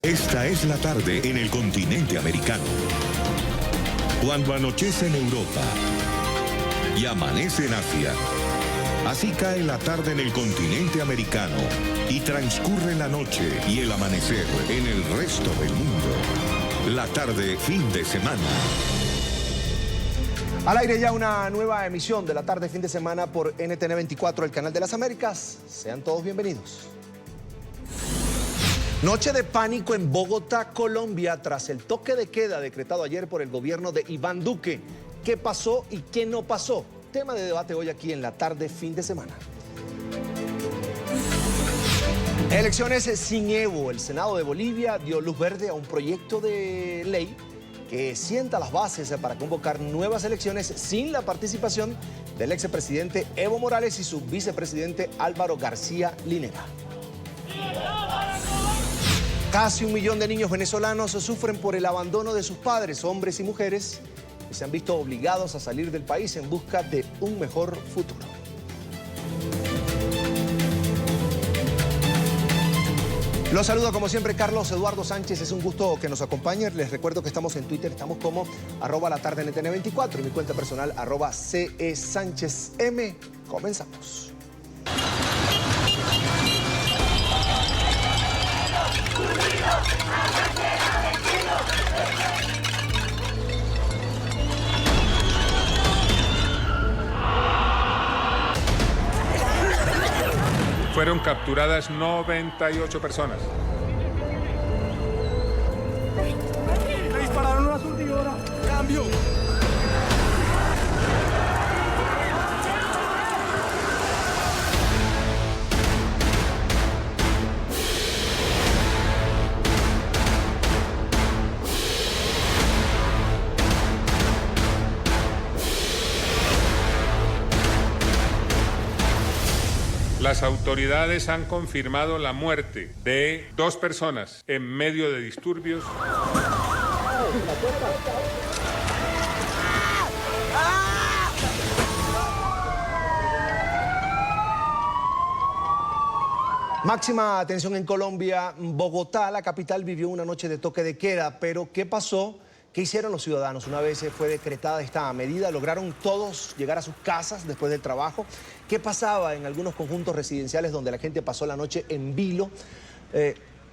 Esta es la tarde en el continente americano. Cuando anochece en Europa y amanece en Asia, así cae la tarde en el continente americano y transcurre la noche y el amanecer en el resto del mundo. La tarde fin de semana. Al aire ya una nueva emisión de la tarde fin de semana por NTN 24, el canal de las Américas. Sean todos bienvenidos. Noche de pánico en Bogotá, Colombia, tras el toque de queda decretado ayer por el gobierno de Iván Duque. ¿Qué pasó y qué no pasó? Tema de debate hoy aquí en la tarde fin de semana. Elecciones sin Evo. El Senado de Bolivia dio luz verde a un proyecto de ley que sienta las bases para convocar nuevas elecciones sin la participación del expresidente Evo Morales y su vicepresidente Álvaro García Linera. Casi 1 millón de niños venezolanos sufren por el abandono de sus padres, hombres y mujeres, que se han visto obligados a salir del país en busca de un mejor futuro. Los saludo como siempre Carlos Eduardo Sánchez, es un gusto que nos acompañe. Les recuerdo que estamos en Twitter, estamos como @latardenetn24 y mi cuenta personal @CESánchezM. Comenzamos. Fueron capturadas 98 personas. Le dispararon una surtidora. ¡Cambio! Las autoridades han confirmado la muerte de 2 personas en medio de disturbios. Máxima atención en Colombia. Bogotá, la capital, vivió una noche de toque de queda, pero ¿qué pasó? ¿Qué hicieron los ciudadanos? Una vez fue decretada esta medida, ¿lograron todos llegar a sus casas después del trabajo? ¿Qué pasaba en algunos conjuntos residenciales donde la gente pasó la noche en vilo?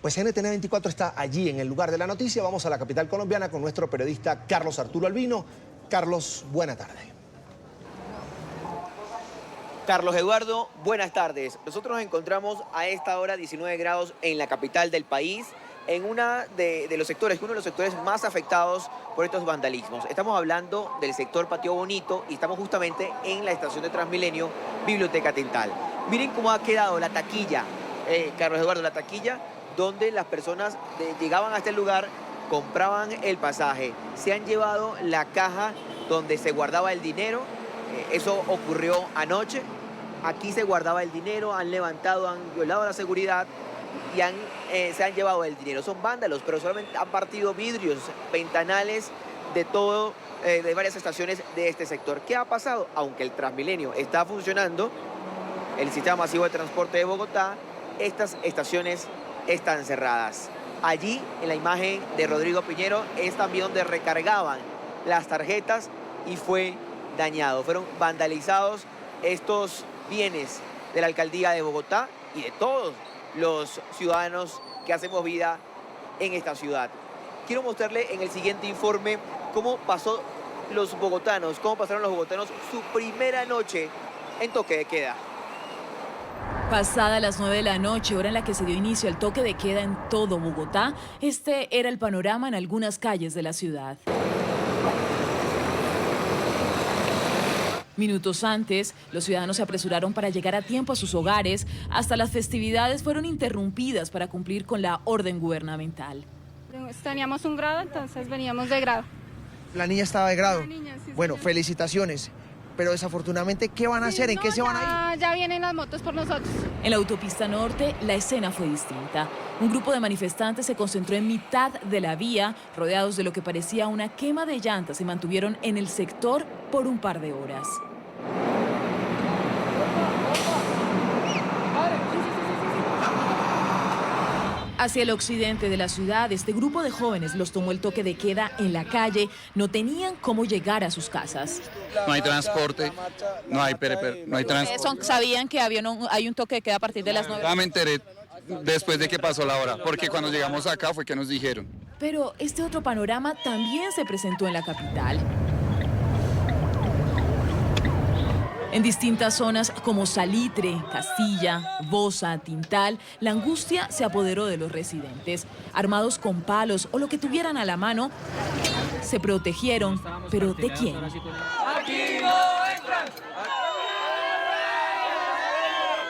Pues NTN 24 está allí, en el lugar de la noticia. Vamos a la capital colombiana con nuestro periodista Carlos Arturo Albino. Carlos, buena tarde. Carlos Eduardo, buenas tardes. Nosotros nos encontramos a esta hora 19 grados en la capital del país, en uno de los sectores más afectados por estos vandalismos. Estamos hablando del sector Patio Bonito y estamos justamente en la estación de Transmilenio, Biblioteca Tintal. Miren cómo ha quedado la taquilla, Carlos Eduardo, la taquilla donde las personas llegaban a este lugar, compraban el pasaje. Se han llevado la caja donde se guardaba el dinero. Eso ocurrió anoche. Aquí se guardaba el dinero, han levantado, han violado la seguridad y se han llevado el dinero. Son vándalos, pero solamente han partido vidrios, ventanales de todo, de varias estaciones de este sector. ¿Qué ha pasado? Aunque el Transmilenio está funcionando, el sistema masivo de transporte de Bogotá, estas estaciones están cerradas. Allí, en la imagen de Rodrigo Piñero, es también donde recargaban las tarjetas y fue dañado. Fueron vandalizados estos bienes de la alcaldía de Bogotá y de todos los ciudadanos que hacemos vida en esta ciudad. Quiero mostrarle en el siguiente informe cómo pasaron los bogotanos su primera noche en toque de queda. Pasada las 9 de la noche, hora en la que se dio inicio al toque de queda en todo Bogotá, este era el panorama en algunas calles de la ciudad. Minutos antes, los ciudadanos se apresuraron para llegar a tiempo a sus hogares. Hasta las festividades fueron interrumpidas para cumplir con la orden gubernamental. Teníamos un grado, entonces veníamos de grado. La niña estaba de grado. La niña, sí, bueno, señor. Felicitaciones. Pero desafortunadamente, ¿qué van a hacer? ¿En qué se van a ir? Ya vienen las motos por nosotros. En la autopista norte, la escena fue distinta. Un grupo de manifestantes se concentró en mitad de la vía, rodeados de lo que parecía una quema de llantas, y mantuvieron en el sector por un par de horas. Hacia el occidente de la ciudad, este grupo de jóvenes los tomó el toque de queda en la calle. No tenían cómo llegar a sus casas. No hay transporte, no hay transporte. ¿Sabían que hay un toque de queda a partir de las 9? Ya me enteré después de que pasó la hora, porque cuando llegamos acá fue que nos dijeron. Pero este otro panorama también se presentó en la capital. En distintas zonas como Salitre, Castilla, Bosa, Tintal, la angustia se apoderó de los residentes. Armados con palos o lo que tuvieran a la mano, se protegieron. ¿Pero de quién?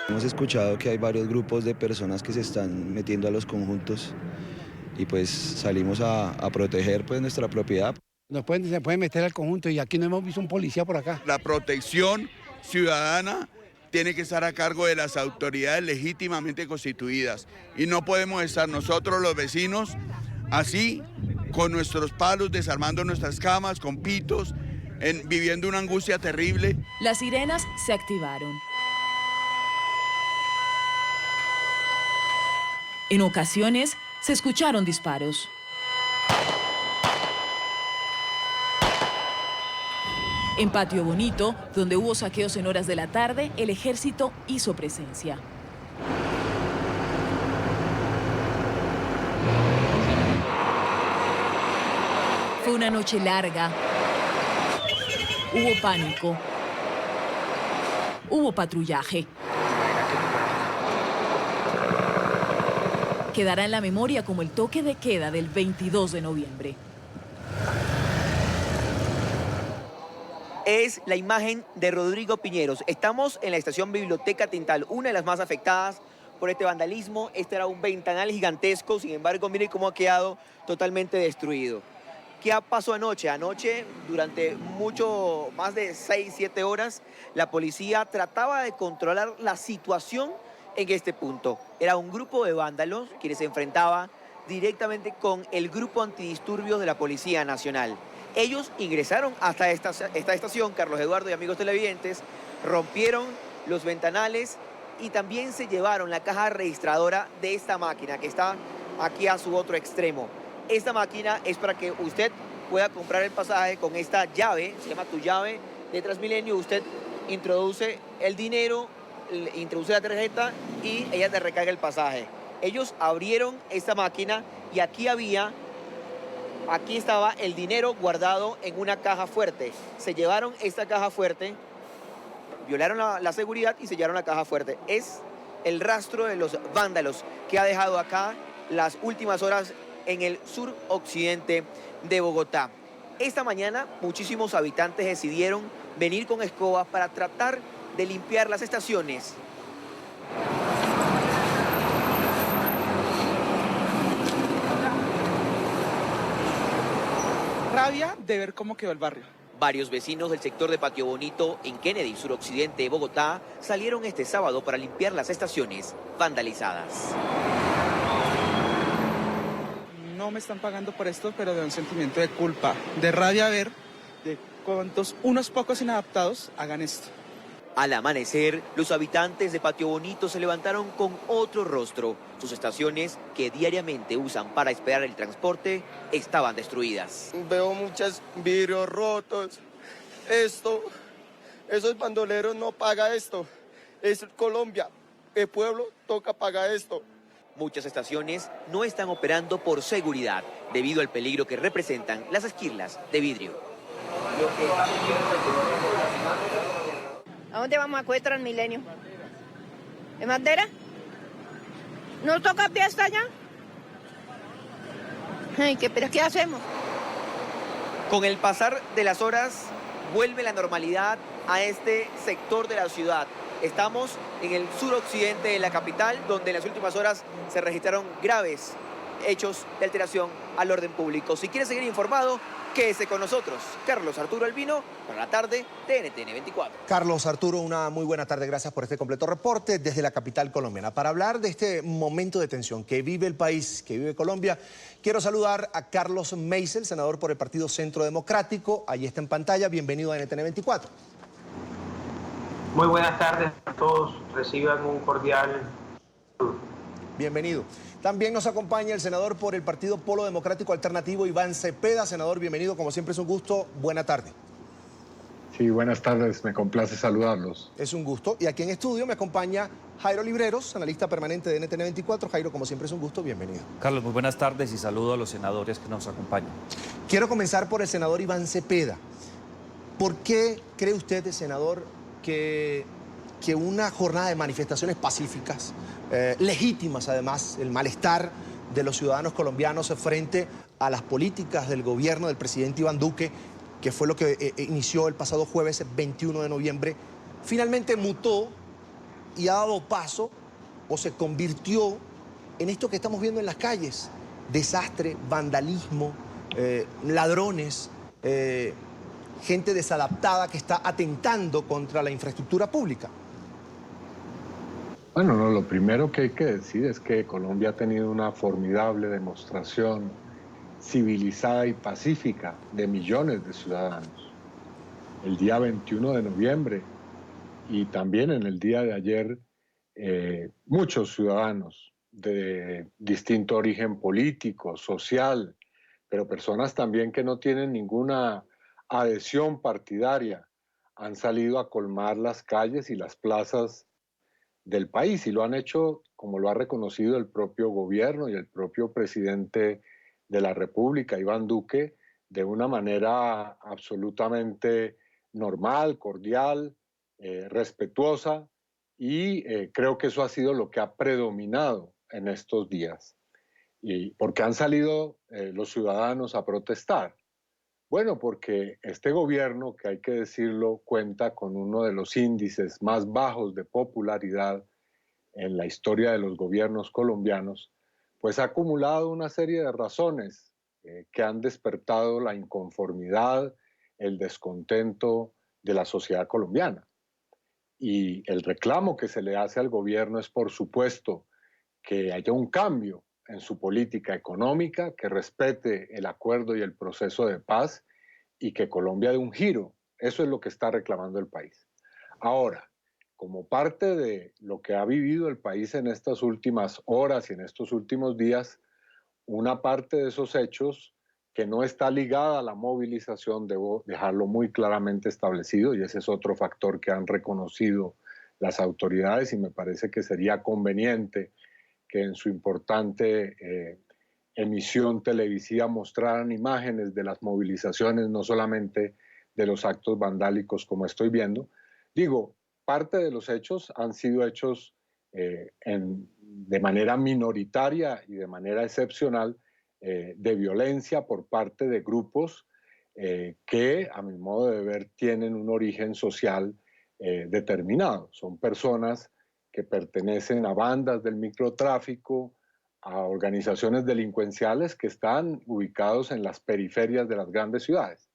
Hemos escuchado que hay varios grupos de personas que se están metiendo a los conjuntos y pues salimos a proteger pues nuestra propiedad. Se pueden meter al conjunto y aquí no hemos visto un policía por acá. La protección ciudadana tiene que estar a cargo de las autoridades legítimamente constituidas y no podemos estar nosotros los vecinos así con nuestros palos desarmando nuestras camas con pitos, viviendo una angustia terrible. Las sirenas se activaron. En ocasiones se escucharon disparos. En Patio Bonito, donde hubo saqueos en horas de la tarde, el ejército hizo presencia. Fue una noche larga. Hubo pánico. Hubo patrullaje. Quedará en la memoria como el toque de queda del 22 de noviembre. Es la imagen de Rodrigo Piñeros. Estamos en la estación Biblioteca Tintal, una de las más afectadas por este vandalismo. Este era un ventanal gigantesco, sin embargo, miren cómo ha quedado totalmente destruido. ¿Qué pasó anoche? Anoche, durante más de 6-7 horas, la policía trataba de controlar la situación en este punto. Era un grupo de vándalos quienes se enfrentaban directamente con el grupo antidisturbios de la Policía Nacional. Ellos ingresaron hasta esta estación, Carlos Eduardo y amigos televidentes, rompieron los ventanales y también se llevaron la caja registradora de esta máquina que está aquí a su otro extremo. Esta máquina es para que usted pueda comprar el pasaje con esta llave, se llama Tu Llave de Transmilenio. Usted introduce el dinero, introduce la tarjeta y ella te recarga el pasaje. Ellos abrieron esta máquina y aquí estaba el dinero guardado en una caja fuerte. Se llevaron esta caja fuerte, violaron la seguridad y se llevaron la caja fuerte. Es el rastro de los vándalos que ha dejado acá las últimas horas en el suroccidente de Bogotá. Esta mañana muchísimos habitantes decidieron venir con escobas para tratar de limpiar las estaciones. Rabia de ver cómo quedó el barrio. Varios vecinos del sector de Patio Bonito, en Kennedy, suroccidente de Bogotá, salieron este sábado para limpiar las estaciones vandalizadas. No me están pagando por esto, pero de un sentimiento de culpa, de rabia ver de cuántos unos pocos inadaptados hagan esto. Al amanecer, los habitantes de Patio Bonito se levantaron con otro rostro. Sus estaciones, que diariamente usan para esperar el transporte, estaban destruidas. Veo muchos vidrios rotos. Esos bandoleros no pagan esto. Es Colombia. El pueblo toca pagar esto. Muchas estaciones no están operando por seguridad, debido al peligro que representan las esquirlas de vidrio. ¿A dónde vamos a coger Transmilenio? ¿En Bandera? ¿Nos toca a pie hasta allá? Ay, ¿pero qué hacemos? Con el pasar de las horas, vuelve la normalidad a este sector de la ciudad. Estamos en el suroccidente de la capital, donde en las últimas horas se registraron graves hechos de alteración al orden público. Si quieres seguir informado, quédese con nosotros. Carlos Arturo Albino, para la tarde de NTN 24. Carlos Arturo, una muy buena tarde. Gracias por este completo reporte desde la capital colombiana. Para hablar de este momento de tensión que vive el país, que vive Colombia, quiero saludar a Carlos Meisel, senador por el Partido Centro Democrático. Ahí está en pantalla. Bienvenido a NTN 24. Muy buenas tardes a todos. Reciban un cordial saludo. Bienvenido. También nos acompaña el senador por el Partido Polo Democrático Alternativo, Iván Cepeda. Senador, bienvenido. Como siempre es un gusto. Buena tarde. Sí, buenas tardes. Me complace saludarlos. Es un gusto. Y aquí en estudio me acompaña Jairo Libreros, analista permanente de NTN 24. Jairo, como siempre es un gusto. Bienvenido. Carlos, muy buenas tardes y saludo a los senadores que nos acompañan. Quiero comenzar por el senador Iván Cepeda. ¿Por qué cree usted, senador, que una jornada de manifestaciones pacíficas, legítimas además, el malestar de los ciudadanos colombianos frente a las políticas del gobierno del presidente Iván Duque, que fue lo que inició el pasado jueves 21 de noviembre, finalmente mutó y ha dado paso o se convirtió en esto que estamos viendo en las calles? Desastre, vandalismo, ladrones, gente desadaptada que está atentando contra la infraestructura pública. Bueno, no, lo primero que hay que decir es que Colombia ha tenido una formidable demostración civilizada y pacífica de millones de ciudadanos. El día 21 de noviembre y también en el día de ayer, muchos ciudadanos de distinto origen político, social, pero personas también que no tienen ninguna adhesión partidaria, han salido a colmar las calles y las plazas del país y lo han hecho como lo ha reconocido el propio gobierno y el propio presidente de la República, Iván Duque, de una manera absolutamente normal, cordial, respetuosa, y creo que eso ha sido lo que ha predominado en estos días. ¿Y por qué han salido los ciudadanos a protestar? Bueno, porque este gobierno, que hay que decirlo, cuenta con uno de los índices más bajos de popularidad en la historia de los gobiernos colombianos, pues ha acumulado una serie de razones que han despertado la inconformidad, el descontento de la sociedad colombiana. Y el reclamo que se le hace al gobierno es, por supuesto, que haya un cambio en su política económica, que respete el acuerdo y el proceso de paz y que Colombia dé un giro. Eso es lo que está reclamando el país. Ahora, como parte de lo que ha vivido el país en estas últimas horas y en estos últimos días, una parte de esos hechos que no está ligada a la movilización, debo dejarlo muy claramente establecido, y ese es otro factor que han reconocido las autoridades, y me parece que sería conveniente que en su importante emisión televisiva mostraran imágenes de las movilizaciones, no solamente de los actos vandálicos como estoy viendo. Digo, parte de los hechos han sido hechos de manera minoritaria y de manera excepcional de violencia por parte de grupos que, a mi modo de ver, tienen un origen social determinado. Son personas que pertenecen a bandas del microtráfico, a organizaciones delincuenciales que están ubicados en las periferias de las grandes ciudades.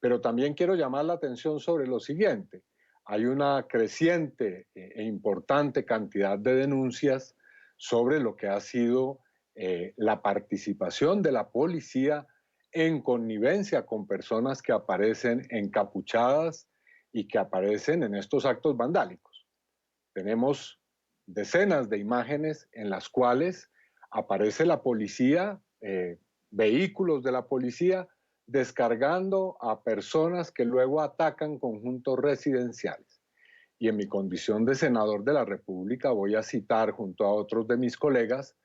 Pero también quiero llamar la atención sobre lo siguiente. Hay una creciente e importante cantidad de denuncias sobre lo que ha sido la participación de la policía en connivencia con personas que aparecen encapuchadas y que aparecen en estos actos vandálicos. Tenemos decenas de imágenes en las cuales aparece la policía, vehículos de la policía, descargando a personas que luego atacan conjuntos residenciales. Y en mi condición de senador de la República voy a citar junto a otros de mis colegas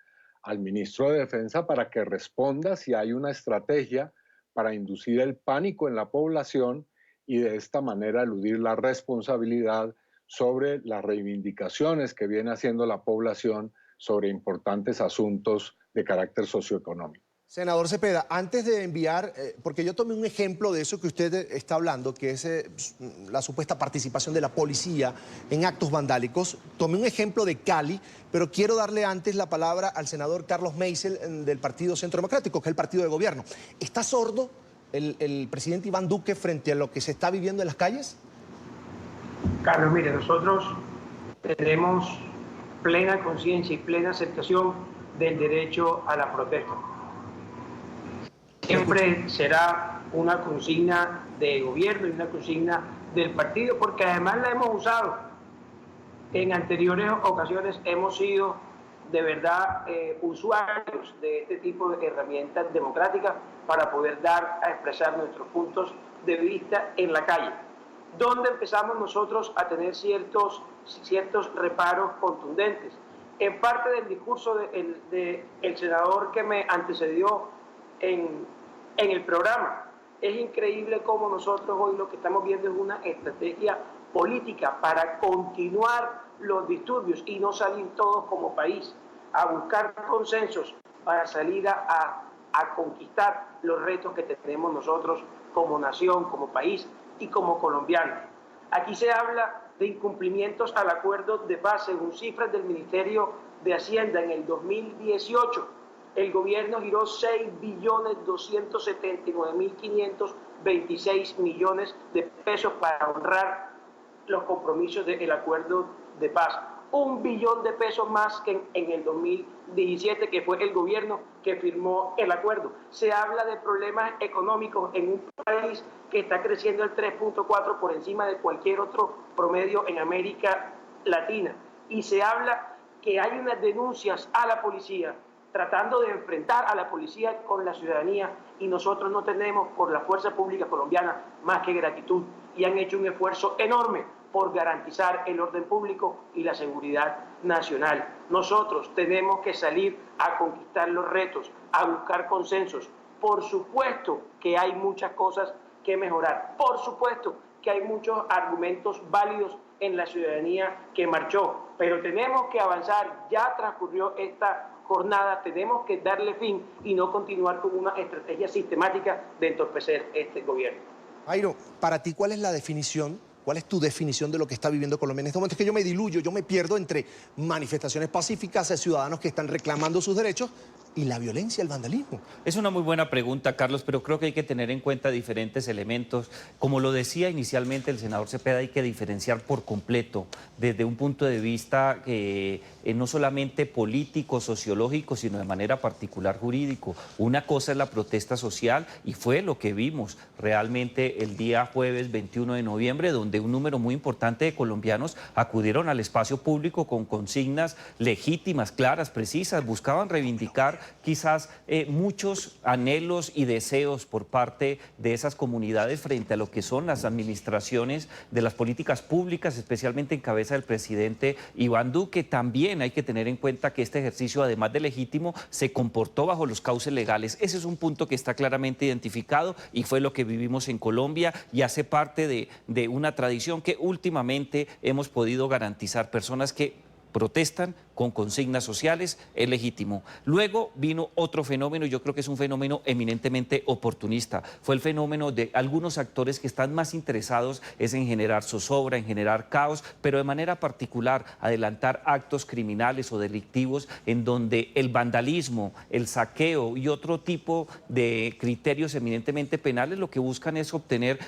al ministro de Defensa para que responda si hay una estrategia para inducir el pánico en la población y de esta manera eludir la responsabilidad sobre las reivindicaciones que viene haciendo la población sobre importantes asuntos de carácter socioeconómico. Senador Cepeda, antes de enviar, porque yo tomé un ejemplo de eso que usted está hablando, que es la supuesta participación de la policía en actos vandálicos, tomé un ejemplo de Cali, pero quiero darle antes la palabra al senador Carlos Meisel del Partido Centro Democrático, que es el partido de gobierno. ¿Está sordo el presidente Iván Duque frente a lo que se está viviendo en las calles? Carlos, mire, nosotros tenemos plena conciencia y plena aceptación del derecho a la protesta. Siempre será una consigna de gobierno y una consigna del partido, porque además la hemos usado. En anteriores ocasiones hemos sido de verdad usuarios de este tipo de herramientas democráticas para poder dar a expresar nuestros puntos de vista en la calle, donde empezamos nosotros a tener ciertos reparos contundentes. En parte del discurso del senador que me antecedió en el programa, es increíble cómo nosotros hoy lo que estamos viendo es una estrategia política para continuar los disturbios y no salir todos como país a buscar consensos para salir a conquistar los retos que tenemos nosotros como nación, como país y como colombianos. Aquí se habla de incumplimientos al acuerdo de paz. Según cifras del Ministerio de Hacienda, en el 2018 el gobierno giró 6.279.526 millones de pesos para honrar los compromisos del acuerdo de paz. 1 billón de pesos más que en el 2017, que fue el gobierno que firmó el acuerdo. Se habla de problemas económicos en un país que está creciendo el 3.4 por encima de cualquier otro promedio en América Latina. Y se habla que hay unas denuncias a la policía, tratando de enfrentar a la policía con la ciudadanía, y nosotros no tenemos por la fuerza pública colombiana más que gratitud, y han hecho un esfuerzo enorme por garantizar el orden público y la seguridad nacional. Nosotros tenemos que salir a conquistar los retos, a buscar consensos. Por supuesto que hay muchas cosas que mejorar, por supuesto que hay muchos argumentos válidos en la ciudadanía que marchó, pero tenemos que avanzar. Ya transcurrió esta jornada, tenemos que darle fin y no continuar con una estrategia sistemática de entorpecer este gobierno. Jairo, para ti, ¿cuál es la definición? ¿Cuál es tu definición de lo que está viviendo Colombia en este momento? Es que yo me diluyo, yo me pierdo entre manifestaciones pacíficas de ciudadanos que están reclamando sus derechos y la violencia, el vandalismo. Es una muy buena pregunta, Carlos, pero creo que hay que tener en cuenta diferentes elementos. Como lo decía inicialmente el senador Cepeda, hay que diferenciar por completo desde un punto de vista no solamente político, sociológico, sino de manera particular jurídico. Una cosa es la protesta social y fue lo que vimos realmente el día jueves 21 de noviembre, donde un número muy importante de colombianos acudieron al espacio público con consignas legítimas, claras, precisas, buscaban reivindicar quizás muchos anhelos y deseos por parte de esas comunidades frente a lo que son las administraciones de las políticas públicas, especialmente en cabeza del presidente Iván Duque. También hay que tener en cuenta que este ejercicio, además de legítimo, se comportó bajo los cauces legales. Ese es un punto que está claramente identificado y fue lo que vivimos en Colombia y hace parte de una tradición que últimamente hemos podido garantizar. Personas que protestan con consignas sociales, es legítimo. Luego vino otro fenómeno, yo creo que es un fenómeno eminentemente oportunista. Fue el fenómeno de algunos actores que están más interesados es en generar zozobra, en generar caos, pero de manera particular adelantar actos criminales o delictivos en donde el vandalismo, el saqueo y otro tipo de criterios eminentemente penales lo que buscan es obtener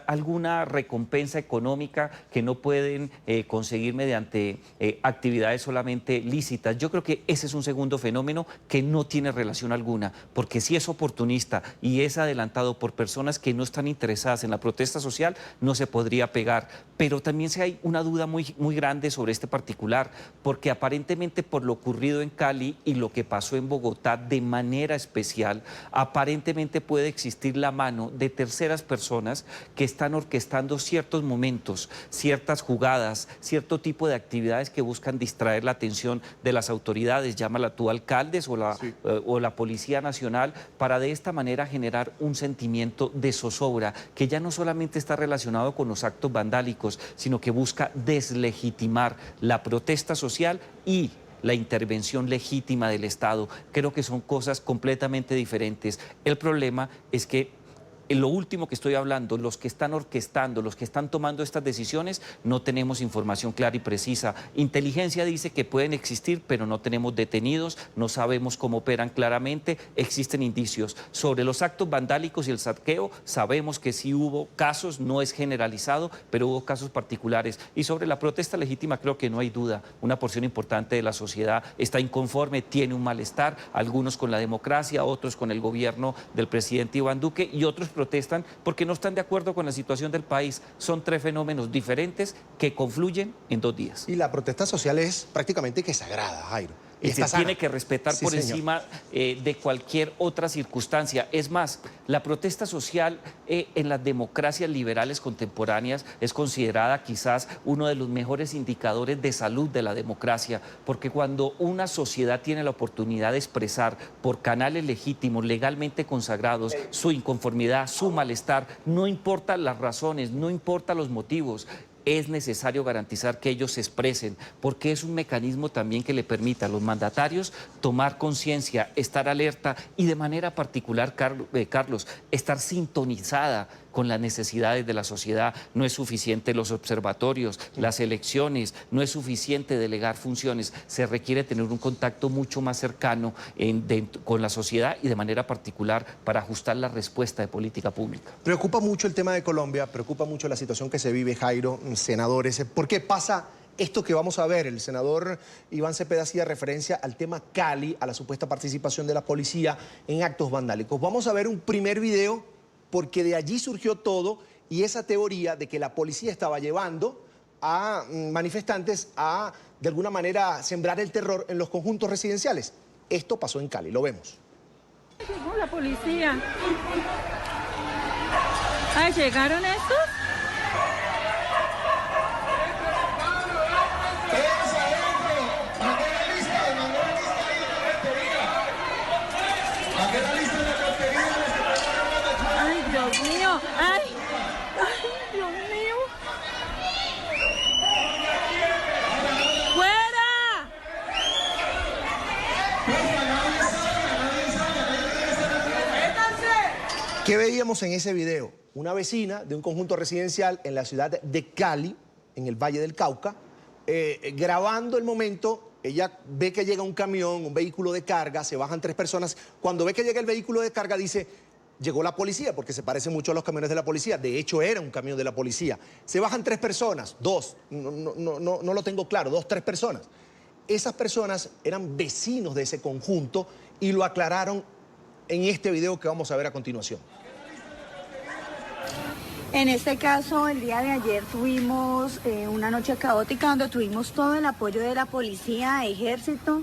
alguna recompensa económica que no pueden conseguir mediante actividades solamente lícitas. Yo creo que ese es un segundo fenómeno que no tiene relación alguna, porque si es oportunista y es adelantado por personas que no están interesadas en la protesta social, no se podría pegar. Pero también hay una duda muy grande sobre este particular, porque aparentemente por lo ocurrido en Cali y lo que pasó en Bogotá de manera especial, aparentemente puede existir la mano de terceras personas que están orquestando ciertos momentos, ciertas jugadas, cierto tipo de actividades que buscan distraer la atención de las autoridades, llámala tú alcaldes o la Policía Nacional, para de esta manera generar un sentimiento de zozobra que ya no solamente está relacionado con los actos vandálicos, sino que busca deslegitimar la protesta social y la intervención legítima del Estado. Creo que son cosas completamente diferentes. El problema es que en lo último que estoy hablando, los que están orquestando, los que están tomando estas decisiones, no tenemos información clara y precisa. Inteligencia dice que pueden existir, pero no tenemos detenidos, no sabemos cómo operan claramente, existen indicios. Sobre los actos vandálicos y el saqueo, sabemos que sí hubo casos, no es generalizado, pero hubo casos particulares. Y sobre la protesta legítima creo que no hay duda. Una porción importante de la sociedad está inconforme, tiene un malestar, algunos con la democracia, otros con el gobierno del presidente Iván Duque y otros protestan porque no están de acuerdo con la situación del país. Son tres fenómenos diferentes que confluyen en 2 días. Y la protesta social es prácticamente que sagrada, Jairo. Y se tiene que respetar por encima de cualquier otra circunstancia. Es más, la protesta social en las democracias liberales contemporáneas es considerada quizás uno de los mejores indicadores de salud de la democracia, porque cuando una sociedad tiene la oportunidad de expresar por canales legítimos, legalmente consagrados, su inconformidad, su malestar, no importa las razones, no importa los motivos, es necesario garantizar que ellos se expresen, porque es un mecanismo también que le permite a los mandatarios tomar conciencia, estar alerta y de manera particular, Carlos, estar sintonizada con las necesidades de la sociedad. No es suficiente los observatorios, las elecciones, no es suficiente delegar funciones, se requiere tener un contacto mucho más cercano con la sociedad y de manera particular para ajustar la respuesta de política pública. Preocupa mucho el tema de Colombia, preocupa mucho la situación que se vive, Jairo, senadores. ¿Por qué pasa esto que vamos a ver? El senador Iván Cepeda hacía referencia al tema Cali, a la supuesta participación de la policía en actos vandálicos. Vamos a ver un primer video porque de allí surgió todo y esa teoría de que la policía estaba llevando a manifestantes a, de alguna manera, sembrar el terror en los conjuntos residenciales. Esto pasó en Cali, lo vemos. Llegó la policía. Ah, ¿llegaron estos? Ay, Dios mío, ay, Dios mío. ¡Fuera! ¿Qué veíamos en ese video? Una vecina de un conjunto residencial en la ciudad de Cali, en el Valle del Cauca, grabando el momento. Ella ve que llega un camión, un vehículo de carga, se bajan 3 personas. Cuando ve que llega el vehículo de carga dice, llegó la policía, porque se parece mucho a los camiones de la policía. De hecho, era un camión de la policía. Se bajan 3 personas, 2, no lo tengo claro, 2, 3 personas. Esas personas eran vecinos de ese conjunto y lo aclararon en este video que vamos a ver a continuación. En este caso, el día de ayer tuvimos una noche caótica donde tuvimos todo el apoyo de la policía, ejército,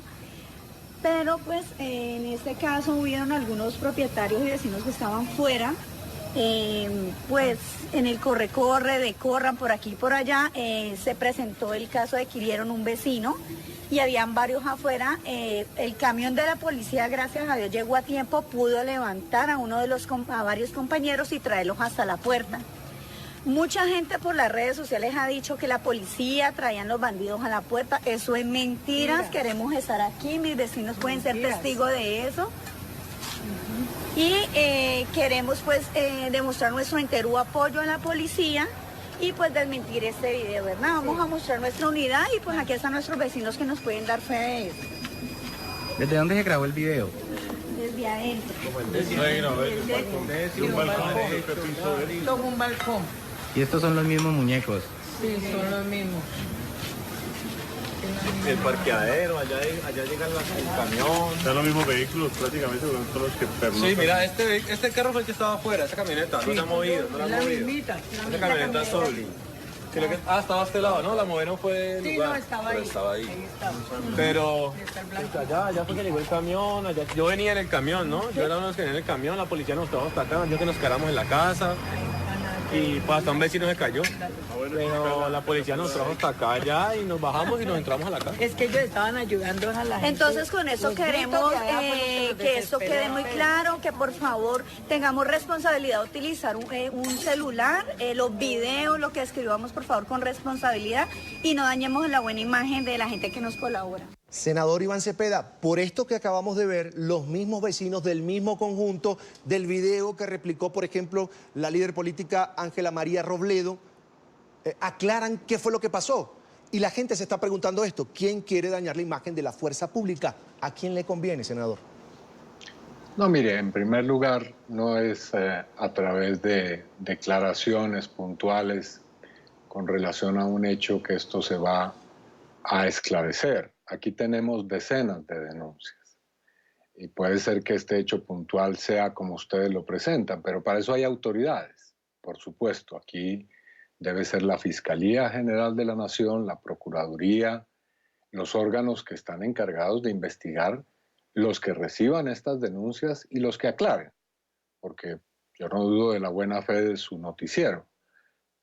pero pues en este caso hubieron algunos propietarios y vecinos que estaban fuera, pues en el corre-corre, de corran por aquí y por allá, se presentó el caso de que hirieron un vecino y habían varios afuera. El camión de la policía, gracias a Dios, llegó a tiempo, pudo levantar a varios compañeros y traerlos hasta la puerta. Mucha gente por las redes sociales ha dicho que la policía traían los bandidos a la puerta. Eso es mentiras. Queremos estar aquí, mis vecinos pueden ser testigos de eso. Y queremos pues demostrar nuestro entero apoyo a la policía y pues desmentir este video, ¿verdad? Vamos a mostrar nuestra unidad y pues aquí están nuestros vecinos que nos pueden dar fe de eso. ¿Desde dónde se grabó el video? Desde adentro. Desde un balcón. Como un balcón. ¿Y estos son los mismos muñecos? Sí, son los mismos. El parqueadero, allá llegan el camión. Son los mismos vehículos prácticamente, son los que pernoctan. Sí, mira, este carro fue el que estaba afuera, esa camioneta, no se ha movido, no la han movido. Esa camioneta es Soli. Estaba a este lado, ¿no? La movieron fue el lugar. Sí, no, estaba ahí. Estaba ahí. Ahí estaba. Pero allá fue que llegó el camión, yo venía en el camión, ¿no? Yo era uno de los que venía en el camión, la policía nos trajo hasta acá, yo que nos quedamos en la casa. Y pues hasta un vecino se cayó, pero la policía nos trajo hasta acá ya y nos bajamos y nos entramos a la casa. Es que ellos estaban ayudando a la gente. Entonces con eso queremos que esto quede muy claro, que por favor tengamos responsabilidad de utilizar un celular, los videos, lo que escribamos por favor con responsabilidad y no dañemos la buena imagen de la gente que nos colabora. Senador Iván Cepeda, por esto que acabamos de ver, los mismos vecinos del mismo conjunto, del video que replicó, por ejemplo, la líder política Ángela María Robledo, aclaran qué fue lo que pasó. Y la gente se está preguntando esto, ¿quién quiere dañar la imagen de la fuerza pública? ¿A quién le conviene, senador? No, mire, en primer lugar, no es a través de declaraciones puntuales con relación a un hecho que esto se va a esclarecer. Aquí tenemos decenas de denuncias y puede ser que este hecho puntual sea como ustedes lo presentan, pero para eso hay autoridades, por supuesto. Aquí debe ser la Fiscalía General de la Nación, la Procuraduría, los órganos que están encargados de investigar, los que reciban estas denuncias y los que aclaren, porque yo no dudo de la buena fe de su noticiero,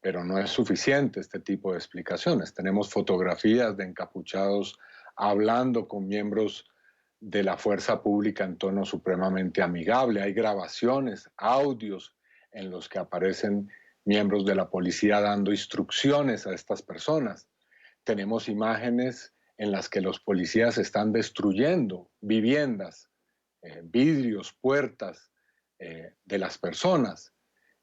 pero no es suficiente este tipo de explicaciones. Tenemos fotografías de encapuchados hablando con miembros de la fuerza pública en tono supremamente amigable. Hay grabaciones, audios en los que aparecen miembros de la policía dando instrucciones a estas personas. Tenemos imágenes en las que los policías están destruyendo viviendas, vidrios, puertas de las personas.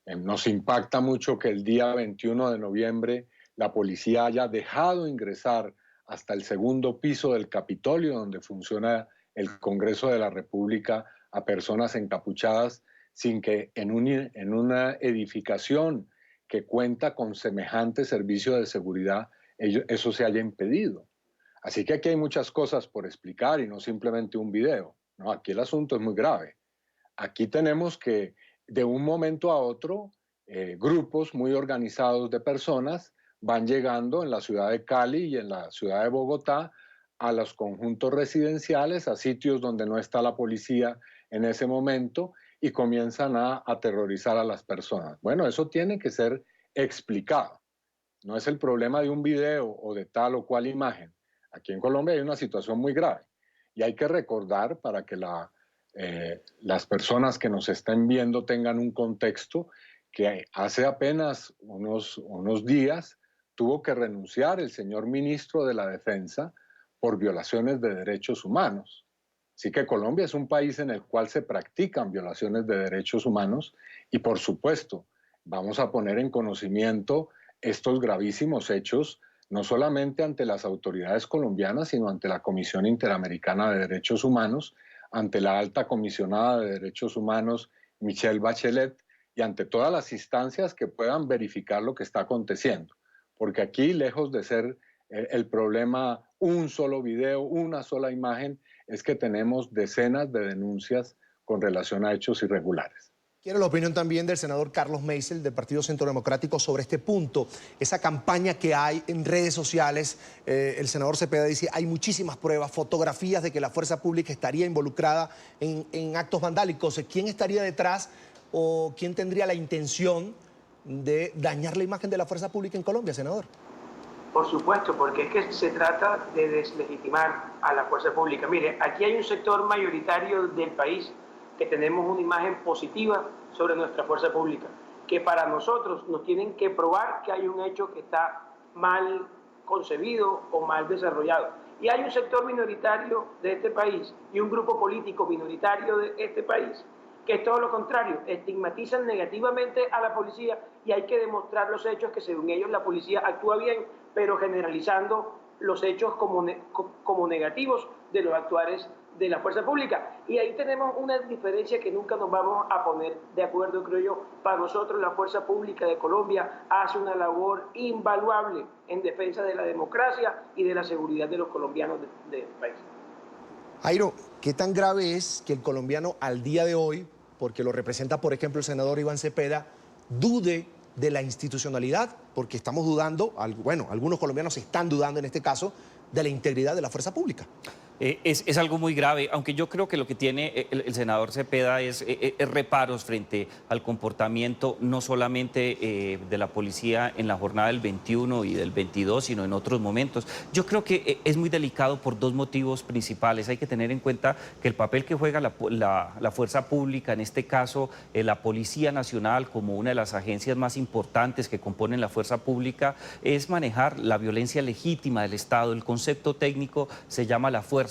Nos impacta mucho que el día 21 de noviembre la policía haya dejado ingresar hasta el segundo piso del Capitolio, donde funciona el Congreso de la República, a personas encapuchadas sin que en una edificación que cuenta con semejante servicio de seguridad eso se haya impedido. Así que aquí hay muchas cosas por explicar y no simplemente un video, ¿no? Aquí el asunto es muy grave. Aquí tenemos que de un momento a otro grupos muy organizados de personas van llegando en la ciudad de Cali y en la ciudad de Bogotá a los conjuntos residenciales, a sitios donde no está la policía en ese momento y comienzan a aterrorizar a las personas. Bueno, eso tiene que ser explicado. No es el problema de un video o de tal o cual imagen. Aquí en Colombia hay una situación muy grave y hay que recordar para que las personas que nos estén viendo tengan un contexto que hace apenas unos días tuvo que renunciar el señor ministro de la Defensa por violaciones de derechos humanos. Así que Colombia es un país en el cual se practican violaciones de derechos humanos y, por supuesto, vamos a poner en conocimiento estos gravísimos hechos, no solamente ante las autoridades colombianas, sino ante la Comisión Interamericana de Derechos Humanos, ante la alta comisionada de Derechos Humanos, Michelle Bachelet, y ante todas las instancias que puedan verificar lo que está aconteciendo. Porque aquí, lejos de ser el problema un solo video, una sola imagen, es que tenemos decenas de denuncias con relación a hechos irregulares. Quiero la opinión también del senador Carlos Meisel, del Partido Centro Democrático, sobre este punto. Esa campaña que hay en redes sociales, el senador Cepeda dice, hay muchísimas pruebas, fotografías de que la fuerza pública estaría involucrada en actos vandálicos. ¿Quién estaría detrás o quién tendría la intención de dañar la imagen de la fuerza pública en Colombia, senador? Por supuesto, porque es que se trata de deslegitimar a la fuerza pública. Mire, aquí hay un sector mayoritario del país que tenemos una imagen positiva sobre nuestra fuerza pública, que para nosotros nos tienen que probar que hay un hecho que está mal concebido o mal desarrollado. Y hay un sector minoritario de este país y un grupo político minoritario de este país que es todo lo contrario, estigmatizan negativamente a la policía y hay que demostrar los hechos que según ellos la policía actúa bien, pero generalizando los hechos como negativos de los actuares de la fuerza pública. Y ahí tenemos una diferencia que nunca nos vamos a poner de acuerdo, creo yo. Para nosotros la fuerza pública de Colombia hace una labor invaluable en defensa de la democracia y de la seguridad de los colombianos del país. Jairo, ¿qué tan grave es que el colombiano al día de hoy, porque lo representa, por ejemplo, el senador Iván Cepeda, dude de la institucionalidad? Porque estamos dudando, bueno, algunos colombianos están dudando en este caso, de la integridad de la fuerza pública. Es algo muy grave, aunque yo creo que lo que tiene el senador Cepeda es reparos frente al comportamiento no solamente de la policía en la jornada del 21 y del 22, sino en otros momentos. Yo creo que es muy delicado por dos motivos principales. Hay que tener en cuenta que el papel que juega la fuerza pública, en este caso la Policía Nacional como una de las agencias más importantes que componen la fuerza pública, es manejar la violencia legítima del Estado. El concepto técnico se llama la fuerza.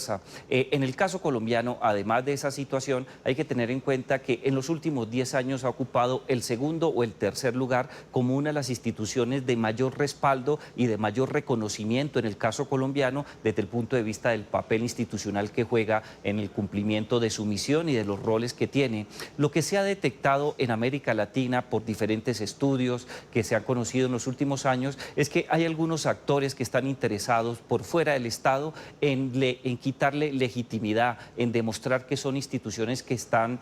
En el caso colombiano, además de esa situación, hay que tener en cuenta que en los últimos 10 años ha ocupado el segundo o el tercer lugar como una de las instituciones de mayor respaldo y de mayor reconocimiento en el caso colombiano desde el punto de vista del papel institucional que juega en el cumplimiento de su misión y de los roles que tiene. Lo que se ha detectado en América Latina por diferentes estudios que se han conocido en los últimos años es que hay algunos actores que están interesados por fuera del Estado en quitarle legitimidad, en demostrar que son instituciones que están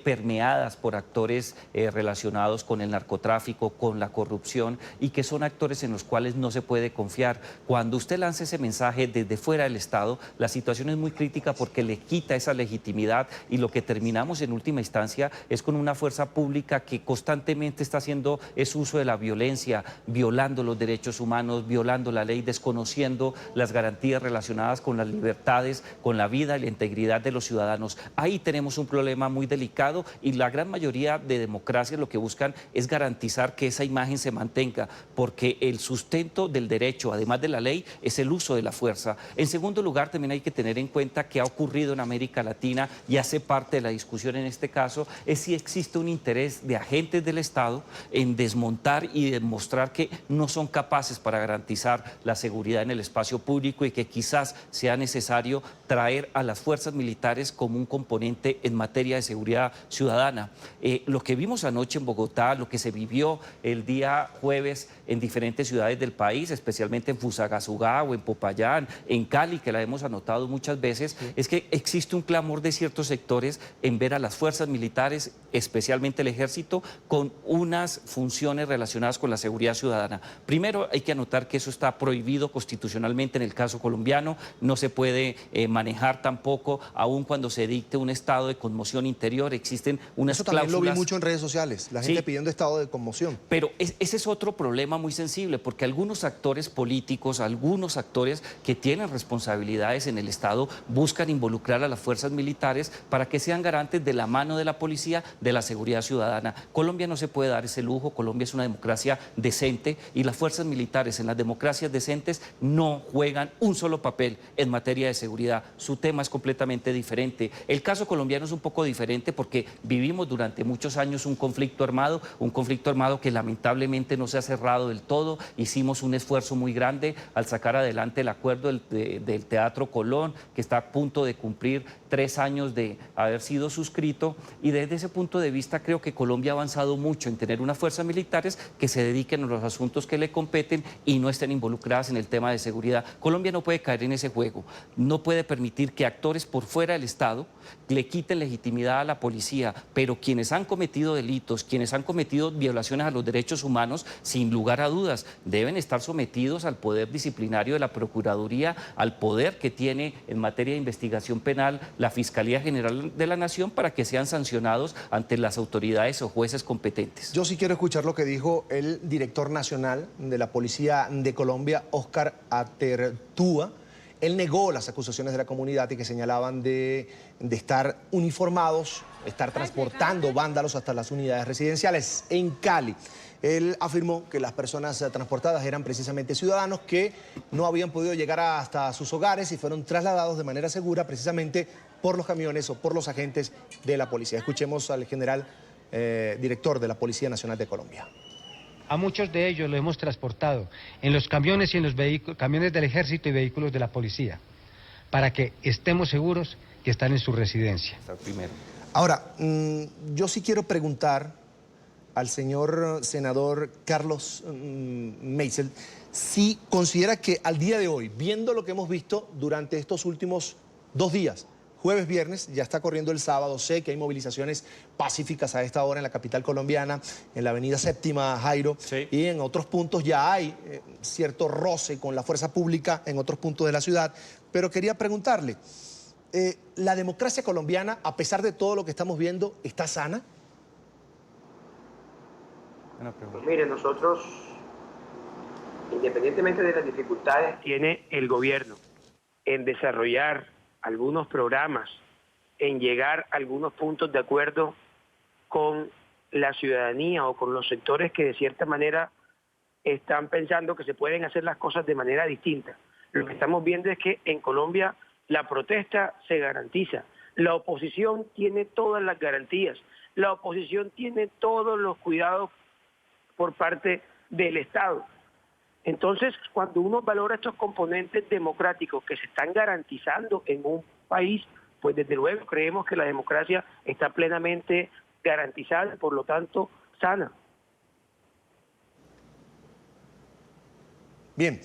permeadas por actores relacionados con el narcotráfico, con la corrupción, y que son actores en los cuales no se puede confiar. Cuando usted lanza ese mensaje desde fuera del Estado, la situación es muy crítica porque le quita esa legitimidad, y lo que terminamos en última instancia es con una fuerza pública que constantemente está haciendo ese uso de la violencia, violando los derechos humanos, violando la ley, desconociendo las garantías relacionadas con las libertades, con la vida y la integridad de los ciudadanos. Ahí tenemos un problema muy delicado, y la gran mayoría de democracias lo que buscan es garantizar que esa imagen se mantenga, porque el sustento del derecho, además de la ley, es el uso de la fuerza. En segundo lugar, también hay que tener en cuenta que ha ocurrido en América Latina y hace parte de la discusión en este caso, es si existe un interés de agentes del Estado en desmontar y demostrar que no son capaces para garantizar la seguridad en el espacio público, y que quizás sea necesario traer a las fuerzas militares como un componente en materia de seguridad ciudadana. Lo que vimos anoche en Bogotá, lo que se vivió el día jueves en diferentes ciudades del país, especialmente en Fusagasugá o en Popayán, en Cali, que la hemos anotado muchas veces, es que existe un clamor de ciertos sectores en ver a las fuerzas militares, especialmente el ejército, con unas funciones relacionadas con la seguridad ciudadana. Primero, hay que anotar que eso está prohibido constitucionalmente en el caso colombiano, no se puede manejar tampoco, aun cuando se dicte un estado de conmoción interior, existen unas Eso también cláusulas. lo vi mucho en redes sociales, la gente pidiendo estado de conmoción. Pero ese es otro problema muy sensible, porque algunos actores políticos, algunos actores que tienen responsabilidades en el Estado buscan involucrar a las fuerzas militares para que sean garantes de la mano de la policía de la seguridad ciudadana. Colombia no se puede dar ese lujo, Colombia es una democracia decente, y las fuerzas militares en las democracias decentes no juegan un solo papel en materia de seguridad. Su tema es completamente diferente. El caso colombiano es un poco diferente porque vivimos durante muchos años un conflicto armado que lamentablemente no se ha cerrado del todo. Hicimos un esfuerzo muy grande al sacar adelante el acuerdo del Teatro Colón, que está a punto de cumplir 3 años de haber sido suscrito, y desde ese punto de vista creo que Colombia ha avanzado mucho en tener unas fuerzas militares que se dediquen a los asuntos que le competen y no estén involucradas en el tema de seguridad. Colombia no puede caer en ese juego, no puede permitir que actores por fuera del Estado le quiten legitimidad a la policía, pero quienes han cometido delitos, quienes han cometido violaciones a los derechos humanos, sin lugar a dudas, deben estar sometidos al poder disciplinario de la Procuraduría, al poder que tiene en materia de investigación penal la Fiscalía General de la Nación, para que sean sancionados ante las autoridades o jueces competentes. Yo sí quiero escuchar lo que dijo el director nacional de la Policía de Colombia, Óscar Atertúa. Él negó las acusaciones de la comunidad y que señalaban de estar uniformados, estar transportando vándalos hasta las unidades residenciales en Cali. Él afirmó que las personas transportadas eran precisamente ciudadanos que no habían podido llegar hasta sus hogares y fueron trasladados de manera segura precisamente por los camiones o por los agentes de la policía. Escuchemos al general director de la Policía Nacional de Colombia. A muchos de ellos los hemos transportado en los camiones y en los camiones del ejército y vehículos de la policía, para que estemos seguros que están en su residencia. Ahora, yo sí quiero preguntar al señor senador Carlos Meisel si considera que al día de hoy, viendo lo que hemos visto durante estos últimos 2 días, jueves, viernes, ya está corriendo el sábado, sé que hay movilizaciones pacíficas a esta hora en la capital colombiana, en la avenida Séptima, Jairo, y en otros puntos ya hay cierto roce con la fuerza pública en otros puntos de la ciudad, pero quería preguntarle, ¿la democracia colombiana, a pesar de todo lo que estamos viendo, está sana? Pues mire, nosotros, independientemente de las dificultades, tiene el gobierno en desarrollar algunos programas, en llegar a algunos puntos de acuerdo con la ciudadanía o con los sectores que de cierta manera están pensando que se pueden hacer las cosas de manera distinta. Lo que estamos viendo es que en Colombia la protesta se garantiza, la oposición tiene todas las garantías, la oposición tiene todos los cuidados por parte del Estado. Entonces, cuando uno valora estos componentes democráticos que se están garantizando en un país, pues desde luego creemos que la democracia está plenamente garantizada y por lo tanto sana. Bien,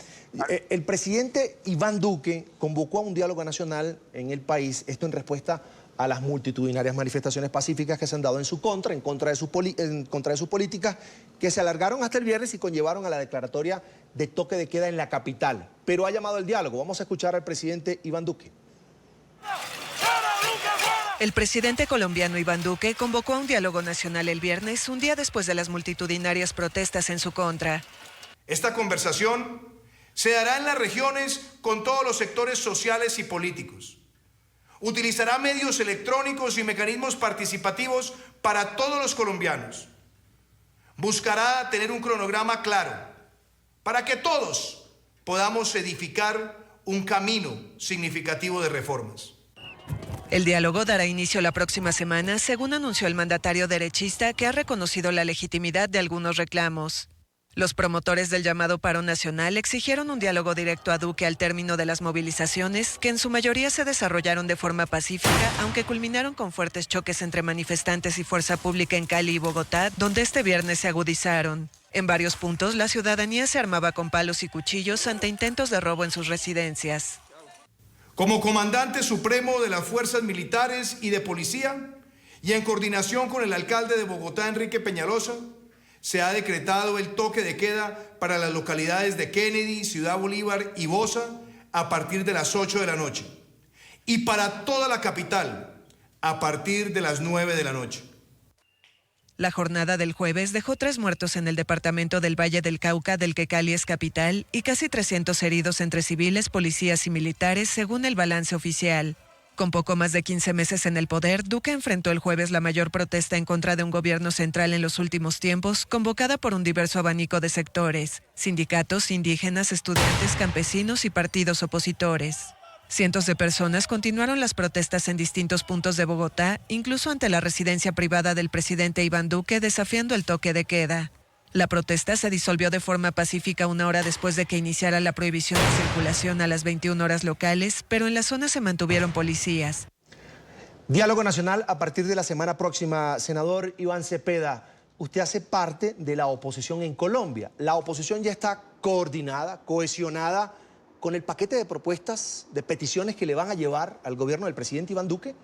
el presidente Iván Duque convocó a un diálogo nacional en el país, esto en respuesta a las multitudinarias manifestaciones pacíficas que se han dado en su contra, en contra de sus políticas, que se alargaron hasta el viernes y conllevaron a la declaratoria de toque de queda en la capital. Pero ha llamado al diálogo. Vamos a escuchar al presidente Iván Duque. El presidente colombiano Iván Duque convocó a un diálogo nacional el viernes, un día después de las multitudinarias protestas en su contra. Esta conversación se dará en las regiones con todos los sectores sociales y políticos. Utilizará medios electrónicos y mecanismos participativos para todos los colombianos. Buscará tener un cronograma claro para que todos podamos edificar un camino significativo de reformas. El diálogo dará inicio la próxima semana, según anunció el mandatario derechista, que ha reconocido la legitimidad de algunos reclamos. Los promotores del llamado paro nacional exigieron un diálogo directo a Duque al término de las movilizaciones, que en su mayoría se desarrollaron de forma pacífica, aunque culminaron con fuertes choques entre manifestantes y fuerza pública en Cali y Bogotá, donde este viernes se agudizaron. En varios puntos, la ciudadanía se armaba con palos y cuchillos ante intentos de robo en sus residencias. Como comandante supremo de las fuerzas militares y de policía, y en coordinación con el alcalde de Bogotá, Enrique Peñalosa, se ha decretado el toque de queda para las localidades de Kennedy, Ciudad Bolívar y Bosa a partir de las 8 de la noche. Y para toda la capital a partir de las 9 de la noche. La jornada del jueves dejó 3 muertos en el departamento del Valle del Cauca, del que Cali es capital, y casi 300 heridos entre civiles, policías y militares, según el balance oficial. Con poco más de 15 meses en el poder, Duque enfrentó el jueves la mayor protesta en contra de un gobierno central en los últimos tiempos, convocada por un diverso abanico de sectores: sindicatos, indígenas, estudiantes, campesinos y partidos opositores. Cientos de personas continuaron las protestas en distintos puntos de Bogotá, incluso ante la residencia privada del presidente Iván Duque, desafiando el toque de queda. La protesta se disolvió de forma pacífica 1 hora después de que iniciara la prohibición de circulación a las 21 horas locales, pero en la zona se mantuvieron policías. Diálogo nacional a partir de la semana próxima. Senador Iván Cepeda, usted hace parte de la oposición en Colombia. ¿La oposición ya está coordinada, cohesionada con el paquete de propuestas, de peticiones que le van a llevar al gobierno del presidente Iván Duque?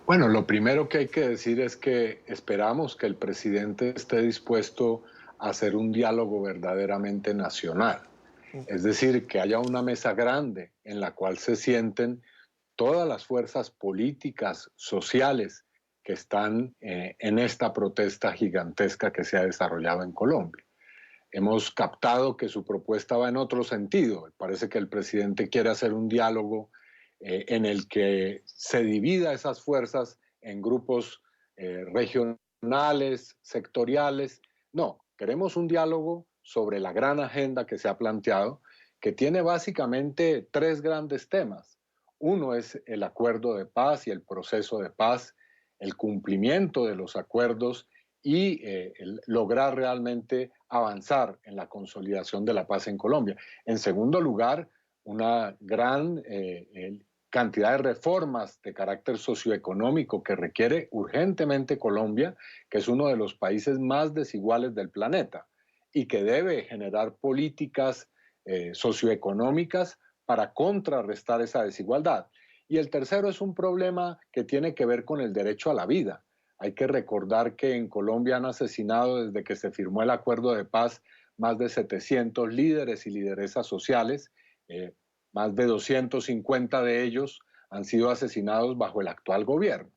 Bueno, lo primero que hay que decir es que esperamos que el presidente esté dispuesto a hacer un diálogo verdaderamente nacional. Es decir, que haya una mesa grande en la cual se sienten todas las fuerzas políticas, sociales que están en esta protesta gigantesca que se ha desarrollado en Colombia. Hemos captado que su propuesta va en otro sentido. Parece que el presidente quiere hacer un diálogo en el que se divida esas fuerzas en grupos regionales, sectoriales. No, queremos un diálogo sobre la gran agenda que se ha planteado, que tiene básicamente 3 grandes temas. Uno es el acuerdo de paz y el proceso de paz, el cumplimiento de los acuerdos y lograr realmente avanzar en la consolidación de la paz en Colombia. En segundo lugar, una gran cantidad de reformas de carácter socioeconómico que requiere urgentemente Colombia, que es uno de los países más desiguales del planeta y que debe generar políticas socioeconómicas para contrarrestar esa desigualdad. Y el tercero es un problema que tiene que ver con el derecho a la vida. Hay que recordar que en Colombia han asesinado desde que se firmó el acuerdo de paz más de 700 líderes y lideresas sociales. Más de 250 de ellos han sido asesinados bajo el actual gobierno.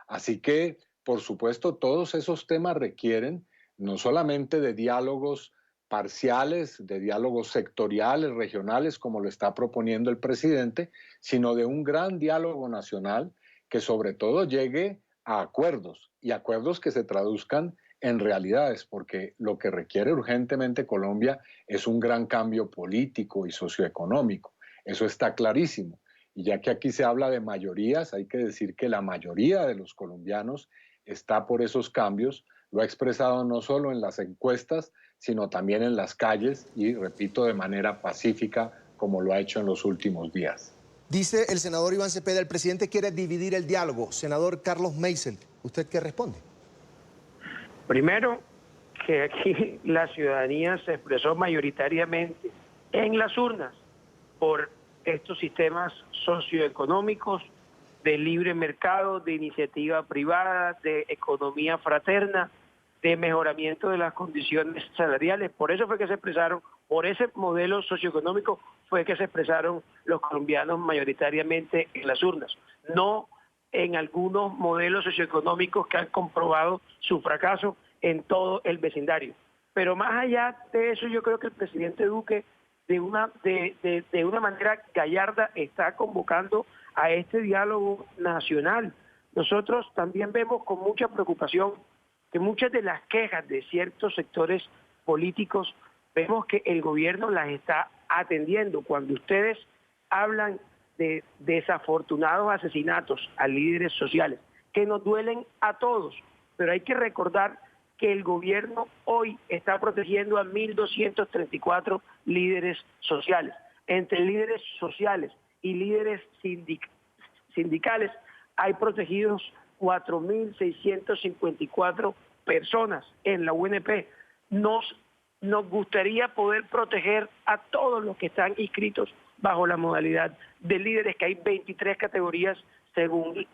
Así que, por supuesto, todos esos temas requieren no solamente de diálogos parciales, de diálogos sectoriales, regionales, como lo está proponiendo el presidente, sino de un gran diálogo nacional que sobre todo llegue a acuerdos, y acuerdos que se traduzcan en realidades, porque lo que requiere urgentemente Colombia es un gran cambio político y socioeconómico. Eso está clarísimo. Y ya que aquí se habla de mayorías, hay que decir que la mayoría de los colombianos está por esos cambios. Lo ha expresado no solo en las encuestas, sino también en las calles y, repito, de manera pacífica, como lo ha hecho en los últimos días. Dice el senador Iván Cepeda, el presidente quiere dividir el diálogo. Senador Carlos Meisel, ¿usted qué responde? Primero, que aquí la ciudadanía se expresó mayoritariamente en las urnas por estos sistemas socioeconómicos de libre mercado, de iniciativa privada, de economía fraterna, de mejoramiento de las condiciones salariales. Por eso fue que se expresaron, por ese modelo socioeconómico fue que se expresaron los colombianos mayoritariamente en las urnas, no en algunos modelos socioeconómicos que han comprobado su fracaso en todo el vecindario. Pero más allá de eso, yo creo que el presidente Duque de una manera gallarda está convocando a este diálogo nacional. Nosotros también vemos con mucha preocupación que muchas de las quejas de ciertos sectores políticos, vemos que el gobierno las está atendiendo. Cuando ustedes hablan de desafortunados asesinatos a líderes sociales, que nos duelen a todos, pero hay que recordar que el gobierno hoy está protegiendo a 1.234 líderes sociales. Entre líderes sociales y líderes sindicales hay protegidos 4.654 personas en la UNP. Nos gustaría poder proteger a todos los que están inscritos bajo la modalidad de líderes, que hay 23 categorías según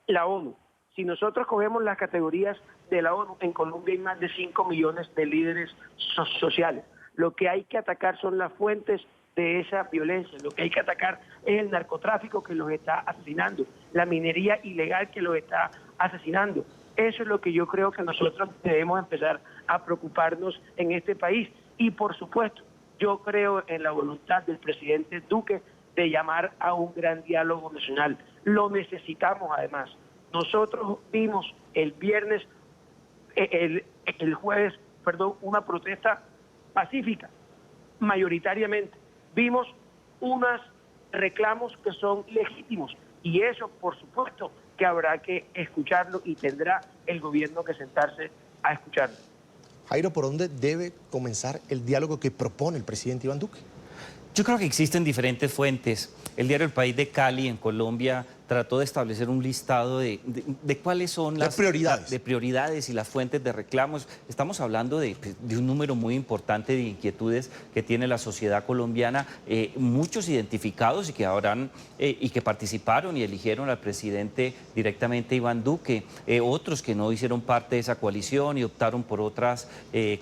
la ONU. Si nosotros cogemos las categorías de la ONU, en Colombia hay más de 5 millones de líderes sociales. Lo que hay que atacar son las fuentes de esa violencia. Lo que hay que atacar es el narcotráfico que los está asesinando, la minería ilegal que los está asesinando. Eso es lo que yo creo que nosotros debemos empezar a preocuparnos en este país. Y por supuesto, yo creo en la voluntad del presidente Duque de llamar a un gran diálogo nacional. Lo necesitamos además. Nosotros vimos el jueves, una protesta pacífica, mayoritariamente. Vimos unos reclamos que son legítimos y eso, por supuesto, que habrá que escucharlo y tendrá el gobierno que sentarse a escucharlo. Jairo, ¿por dónde debe comenzar el diálogo que propone el presidente Iván Duque? Yo creo que existen diferentes fuentes. El diario El País de Cali, en Colombia, trató de establecer un listado de cuáles son las prioridades y las fuentes de reclamos. Estamos hablando de un número muy importante de inquietudes que tiene la sociedad colombiana, muchos identificados y que y que participaron y eligieron al presidente directamente Iván Duque, otros que no hicieron parte de esa coalición y optaron por otras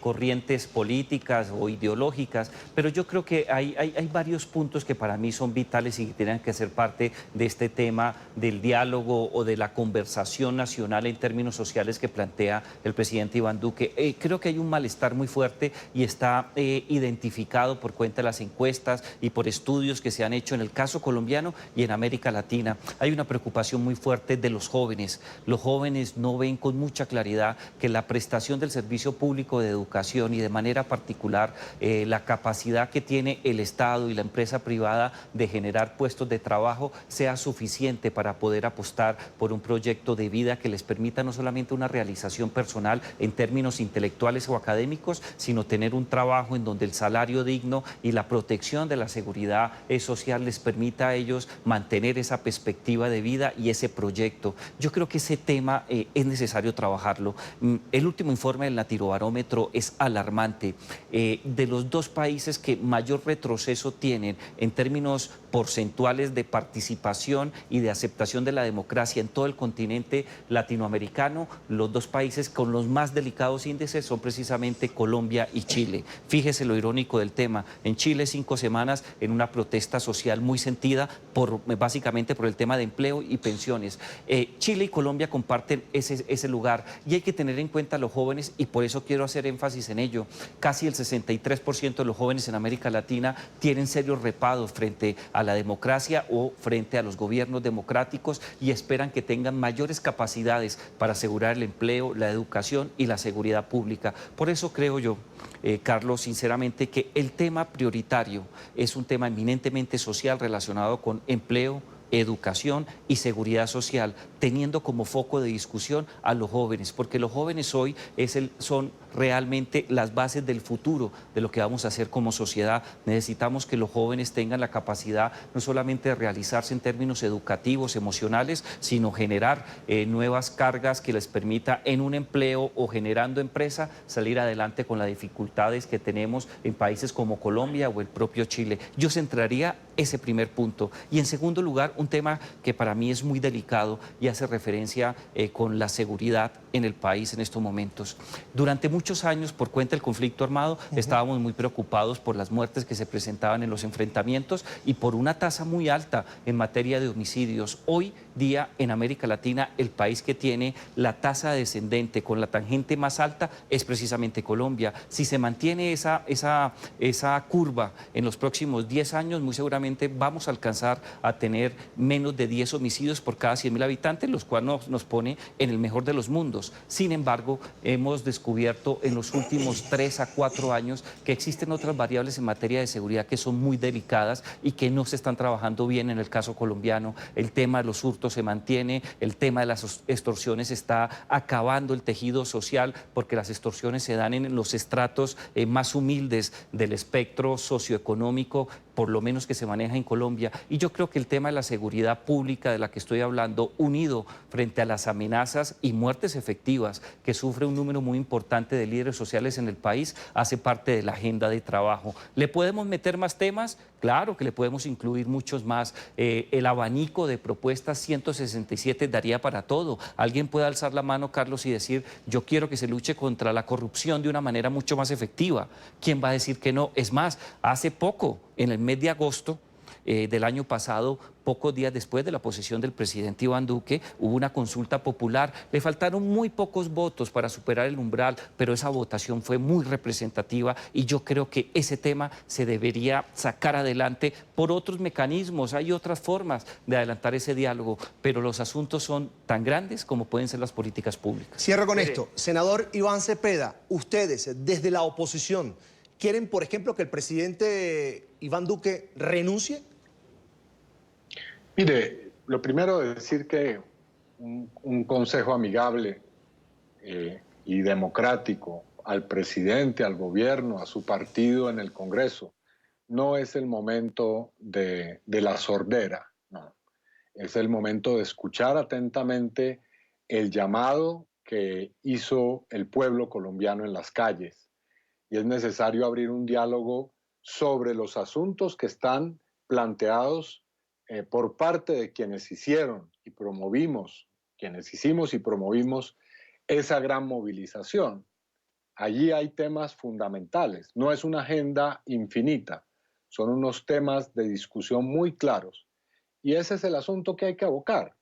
corrientes políticas o ideológicas, pero yo creo que hay varios puntos que para mí son vitales y que tienen que ser parte de este tema del diálogo o de la conversación nacional en términos sociales que plantea el presidente Iván Duque. Creo que hay un malestar muy fuerte y está identificado por cuenta de las encuestas y por estudios que se han hecho en el caso colombiano y en América Latina. Hay una preocupación muy fuerte de los jóvenes. Los jóvenes no ven con mucha claridad que la prestación del servicio público de educación y de manera particular la capacidad que tiene el Estado y la empresa privada de generar puestos de trabajo sea suficiente para poder apostar por un proyecto de vida que les permita no solamente una realización personal en términos intelectuales o académicos, sino tener un trabajo en donde el salario digno y la protección de la seguridad social les permita a ellos mantener esa perspectiva de vida y ese proyecto. Yo creo que ese tema es necesario trabajarlo. El último informe del Latirobarómetro es alarmante. De los dos países que mayor retroceso tienen en términos porcentuales de participación y de aceptación de la democracia en todo el continente latinoamericano, los dos países con los más delicados índices son precisamente Colombia y Chile. Fíjese lo irónico del tema. En Chile 5 semanas en una protesta social muy sentida básicamente por el tema de empleo y pensiones. Chile y Colombia comparten ese lugar y hay que tener en cuenta a los jóvenes y por eso quiero hacer énfasis en ello. Casi el 63% de los jóvenes en América Latina tienen serios reparos frente a la democracia o frente a los gobiernos democráticos y esperan que tengan mayores capacidades para asegurar el empleo, la educación y la seguridad pública. Por eso creo yo, Carlos, sinceramente, que el tema prioritario es un tema eminentemente social relacionado con empleo, educación y seguridad social, teniendo como foco de discusión a los jóvenes, porque los jóvenes hoy son realmente las bases del futuro de lo que vamos a hacer como sociedad. Necesitamos que los jóvenes tengan la capacidad no solamente de realizarse en términos educativos, emocionales, sino generar nuevas cargas que les permita en un empleo o generando empresa salir adelante con las dificultades que tenemos en países como Colombia o el propio Chile. Yo centraría ese primer punto. Y en segundo lugar, un tema que para mí es muy delicado y hace referencia con la seguridad en el país en estos momentos. Durante muchos años, por cuenta del conflicto armado, estábamos muy preocupados por las muertes que se presentaban en los enfrentamientos y por una tasa muy alta en materia de homicidios. Hoy día, en América Latina, el país que tiene la tasa descendente con la tangente más alta es precisamente Colombia. Si se mantiene esa curva en los próximos 10 años, muy seguramente vamos a alcanzar a tener menos de 10 homicidios por cada 100.000 habitantes, los cuales nos pone en el mejor de los mundos. Sin embargo, hemos descubierto en los últimos 3 a 4 años que existen otras variables en materia de seguridad que son muy delicadas y que no se están trabajando bien en el caso colombiano. El tema de los hurtos se mantiene, el tema de las extorsiones está acabando el tejido social porque las extorsiones se dan en los estratos más humildes del espectro socioeconómico, por lo menos que se maneja en Colombia. Y yo creo que el tema de la seguridad pública de la que estoy hablando, unido frente a las amenazas y muertes efectivas que sufre un número muy importante de líderes sociales en el país, hace parte de la agenda de trabajo. ¿Le podemos meter más temas? Claro que le podemos incluir muchos más. El abanico de propuestas 167 daría para todo. Alguien puede alzar la mano, Carlos, y decir, yo quiero que se luche contra la corrupción de una manera mucho más efectiva. ¿Quién va a decir que no? Es más, hace poco, en el mes de agosto del año pasado, pocos días después de la posesión del presidente Iván Duque, hubo una consulta popular. Le faltaron muy pocos votos para superar el umbral, pero esa votación fue muy representativa y yo creo que ese tema se debería sacar adelante por otros mecanismos. Hay otras formas de adelantar ese diálogo, pero los asuntos son tan grandes como pueden ser las políticas públicas. Cierro con esto. Senador Iván Cepeda, ustedes desde la oposición, ¿quieren, por ejemplo, que el presidente Iván Duque renuncie? Mire, lo primero es decir que un consejo amigable y democrático al presidente, al gobierno, a su partido en el Congreso, no es el momento de la sordera, no. Es el momento de escuchar atentamente el llamado que hizo el pueblo colombiano en las calles. Y es necesario abrir un diálogo sobre los asuntos que están planteados por parte de quienes hicieron y promovimos, quienes hicimos y promovimos esa gran movilización. Allí hay temas fundamentales, no es una agenda infinita, son unos temas de discusión muy claros. Y ese es el asunto que hay que abocar.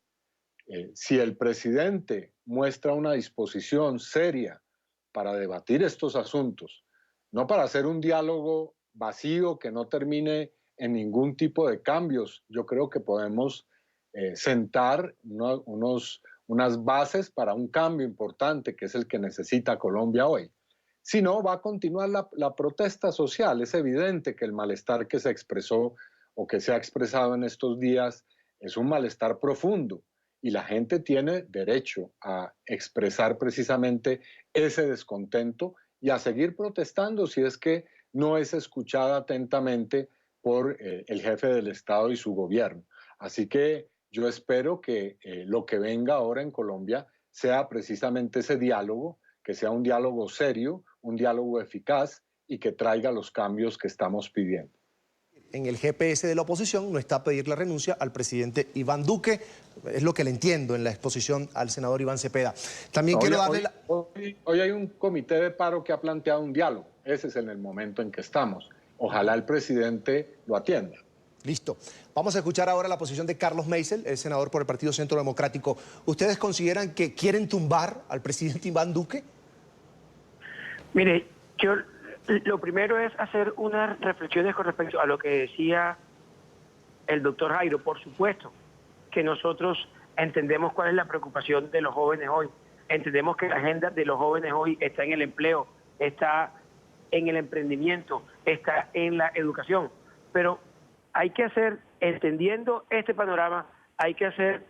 Si el presidente muestra una disposición seria para debatir estos asuntos, no para hacer un diálogo vacío que no termine en ningún tipo de cambios, yo creo que podemos sentar unas bases para un cambio importante que es el que necesita Colombia hoy. Si no, va a continuar la protesta social. Es evidente que el malestar que se expresó o que se ha expresado en estos días es un malestar profundo y la gente tiene derecho a expresar precisamente ese descontento y a seguir protestando si es que no es escuchada atentamente por el jefe del Estado y su gobierno. Así que yo espero que lo que venga ahora en Colombia sea precisamente ese diálogo, que sea un diálogo serio, un diálogo eficaz y que traiga los cambios que estamos pidiendo. En el GPS de la oposición no está pedir la renuncia al presidente Iván Duque, es lo que le entiendo en la exposición al senador Iván Cepeda. También quiero darle hoy hay un comité de paro que ha planteado un diálogo, ese es en el momento en que estamos. Ojalá el presidente lo atienda. Listo. Vamos a escuchar ahora la posición de Carlos Meisel, el senador por el Partido Centro Democrático. ¿Ustedes consideran que quieren tumbar al presidente Iván Duque? Mire, yo lo primero es hacer unas reflexiones con respecto a lo que decía el doctor Jairo. Por supuesto que nosotros entendemos cuál es la preocupación de los jóvenes hoy. Entendemos que la agenda de los jóvenes hoy está en el empleo, está en el emprendimiento, está en la educación. Pero hay que hacer, entendiendo este panorama, hay que hacer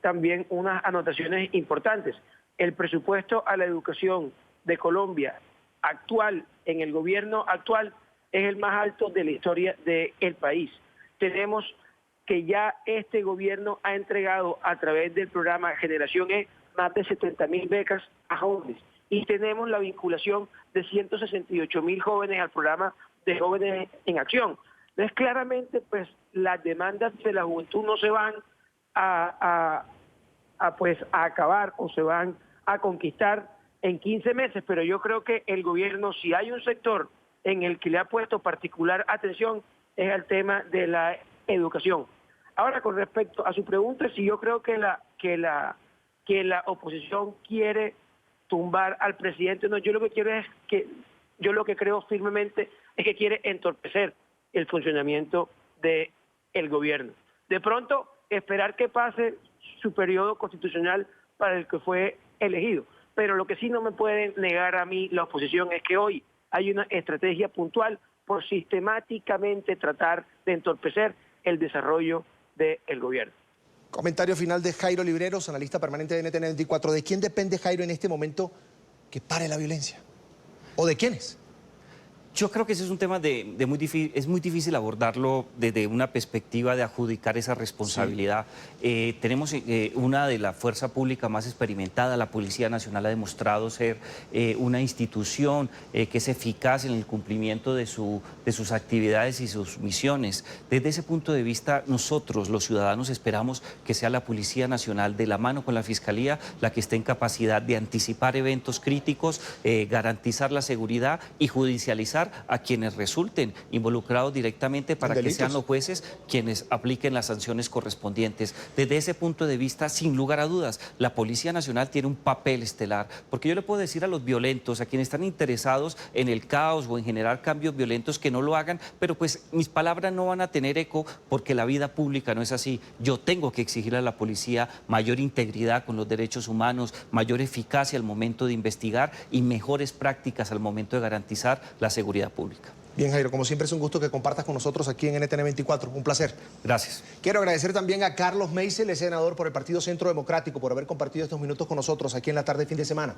también unas anotaciones importantes. El presupuesto a la educación de Colombia actual, en el gobierno actual, es el más alto de la historia del país. Tenemos que ya este gobierno ha entregado a través del programa Generación E más de 70.000 becas a jóvenes y tenemos la vinculación de 168.000 jóvenes al programa de Jóvenes en Acción. Entonces, claramente, pues, las demandas de la juventud no se van a acabar o se van a conquistar en 15 meses, pero yo creo que el gobierno, si hay un sector en el que le ha puesto particular atención, es al tema de la educación. Ahora, con respecto a su pregunta, si yo creo que la oposición quiere tumbar al presidente, no, yo lo que creo firmemente es que quiere entorpecer el funcionamiento del gobierno. De pronto, esperar que pase su periodo constitucional para el que fue elegido. Pero lo que sí no me pueden negar a mí la oposición es que hoy hay una estrategia puntual por sistemáticamente tratar de entorpecer el desarrollo del gobierno. Comentario final de Jairo Libreros, analista permanente de NTN 24. ¿De quién depende, Jairo, en este momento que pare la violencia? ¿O de quiénes? Yo creo que ese es un tema es muy difícil abordarlo desde una perspectiva de adjudicar esa responsabilidad. Sí. Tenemos una de la fuerza pública más experimentada, la Policía Nacional ha demostrado ser una institución que es eficaz en el cumplimiento de sus actividades y sus misiones. Desde ese punto de vista, nosotros, los ciudadanos, esperamos que sea la Policía Nacional, de la mano con la Fiscalía, la que esté en capacidad de anticipar eventos críticos, garantizar la seguridad y judicializar a quienes resulten involucrados directamente para que sean los jueces quienes apliquen las sanciones correspondientes. Desde ese punto de vista, sin lugar a dudas, la Policía Nacional tiene un papel estelar, porque yo le puedo decir a los violentos, a quienes están interesados en el caos o en generar cambios violentos, que no lo hagan, pero pues mis palabras no van a tener eco porque la vida pública no es así. Yo tengo que exigir a la policía mayor integridad con los derechos humanos, mayor eficacia al momento de investigar y mejores prácticas al momento de garantizar la seguridad pública. Bien, Jairo, como siempre es un gusto que compartas con nosotros aquí en NTN 24. Un placer. Gracias. Quiero agradecer también a Carlos Meisel, senador por el Partido Centro Democrático, por haber compartido estos minutos con nosotros aquí en la tarde de fin de semana.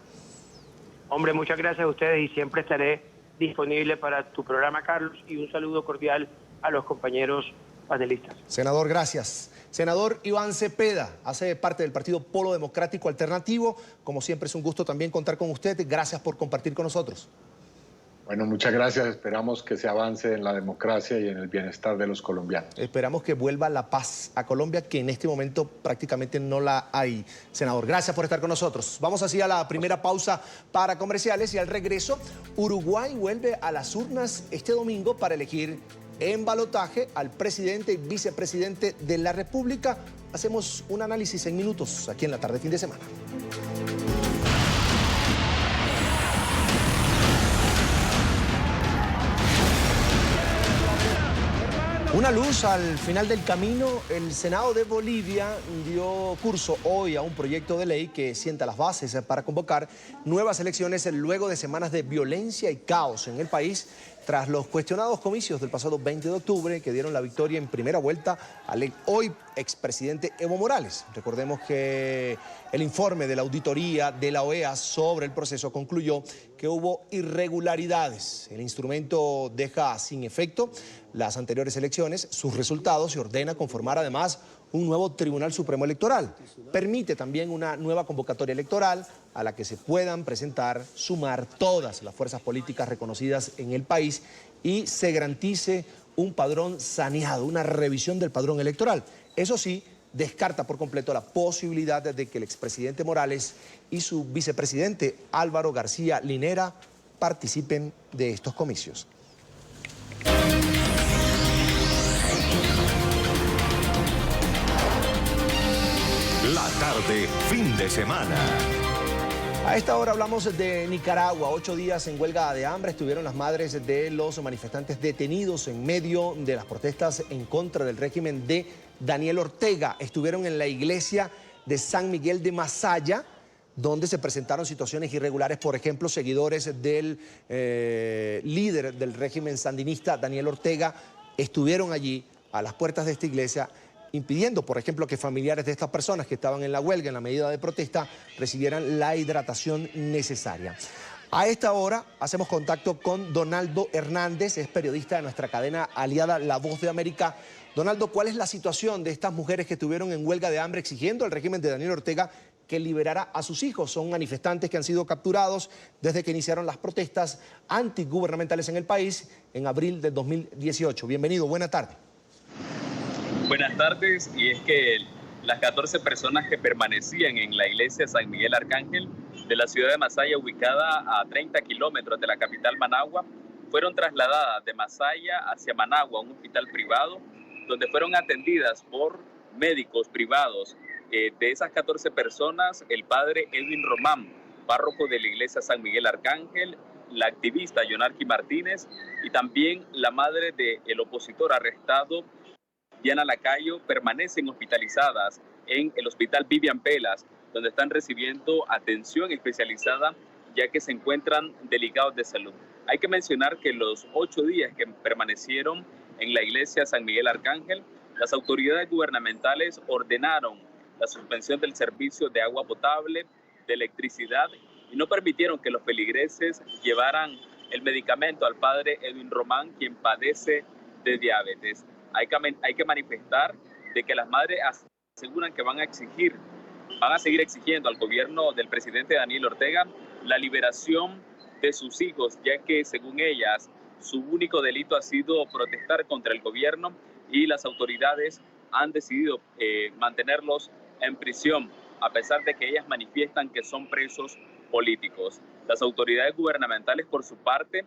Hombre, muchas gracias a ustedes y siempre estaré disponible para tu programa, Carlos, y un saludo cordial a los compañeros panelistas. Senador, gracias. Senador Iván Cepeda, hace parte del Partido Polo Democrático Alternativo. Como siempre es un gusto también contar con usted. Gracias por compartir con nosotros. Bueno, muchas gracias. Esperamos que se avance en la democracia y en el bienestar de los colombianos. Esperamos que vuelva la paz a Colombia, que en este momento prácticamente no la hay. Senador, gracias por estar con nosotros. Vamos así a la primera pausa para comerciales y al regreso, Uruguay vuelve a las urnas este domingo para elegir en balotaje al presidente y vicepresidente de la República. Hacemos un análisis en minutos aquí en la tarde fin de semana. Una luz al final del camino. El Senado de Bolivia dio curso hoy a un proyecto de ley que sienta las bases para convocar nuevas elecciones luego de semanas de violencia y caos en el país, tras los cuestionados comicios del pasado 20 de octubre que dieron la victoria en primera vuelta al hoy expresidente Evo Morales. Recordemos que el informe de la auditoría de la OEA sobre el proceso concluyó que hubo irregularidades. El instrumento deja sin efecto las anteriores elecciones, sus resultados, y ordena conformar además un nuevo Tribunal Supremo Electoral. Permite también una nueva convocatoria electoral a la que se puedan presentar, sumar todas las fuerzas políticas reconocidas en el país y se garantice un padrón saneado, una revisión del padrón electoral. Eso sí, descarta por completo la posibilidad de que el expresidente Morales y su vicepresidente Álvaro García Linera participen de estos comicios. La tarde, fin de semana. A esta hora hablamos de Nicaragua. 8 días en huelga de hambre estuvieron las madres de los manifestantes detenidos en medio de las protestas en contra del régimen de Daniel Ortega. Estuvieron en la iglesia de San Miguel de Masaya, donde se presentaron situaciones irregulares. Por ejemplo, seguidores del líder del régimen sandinista, Daniel Ortega, estuvieron allí a las puertas de esta iglesia impidiendo, por ejemplo, que familiares de estas personas que estaban en la huelga, en la medida de protesta, recibieran la hidratación necesaria. A esta hora hacemos contacto con Donaldo Hernández, es periodista de nuestra cadena aliada La Voz de América. Donaldo, ¿cuál es la situación de estas mujeres que estuvieron en huelga de hambre exigiendo al régimen de Daniel Ortega que liberara a sus hijos? Son manifestantes que han sido capturados desde que iniciaron las protestas antigubernamentales en el país en abril del 2018. Bienvenido, buena tarde. Buenas tardes, y es que las 14 personas que permanecían en la iglesia San Miguel Arcángel de la ciudad de Masaya, ubicada a 30 kilómetros de la capital Managua, fueron trasladadas de Masaya hacia Managua, un hospital privado, donde fueron atendidas por médicos privados. De esas 14 personas, el padre Edwin Román, párroco de la iglesia San Miguel Arcángel, la activista Yonarqui Martínez y también la madre del opositor arrestado, Diana Lacayo, permanecen hospitalizadas en el hospital Vivian Pelas, donde están recibiendo atención especializada ya que se encuentran delicados de salud. Hay que mencionar que los 8 días que permanecieron en la iglesia San Miguel Arcángel, las autoridades gubernamentales ordenaron la suspensión del servicio de agua potable, de electricidad, y no permitieron que los feligreses llevaran el medicamento al padre Edwin Román, quien padece de diabetes. Hay que manifestar de que las madres aseguran que van a seguir exigiendo al gobierno del presidente Daniel Ortega la liberación de sus hijos, ya que según ellas su único delito ha sido protestar contra el gobierno y las autoridades han decidido mantenerlos en prisión, a pesar de que ellas manifiestan que son presos políticos. Las autoridades gubernamentales, por su parte,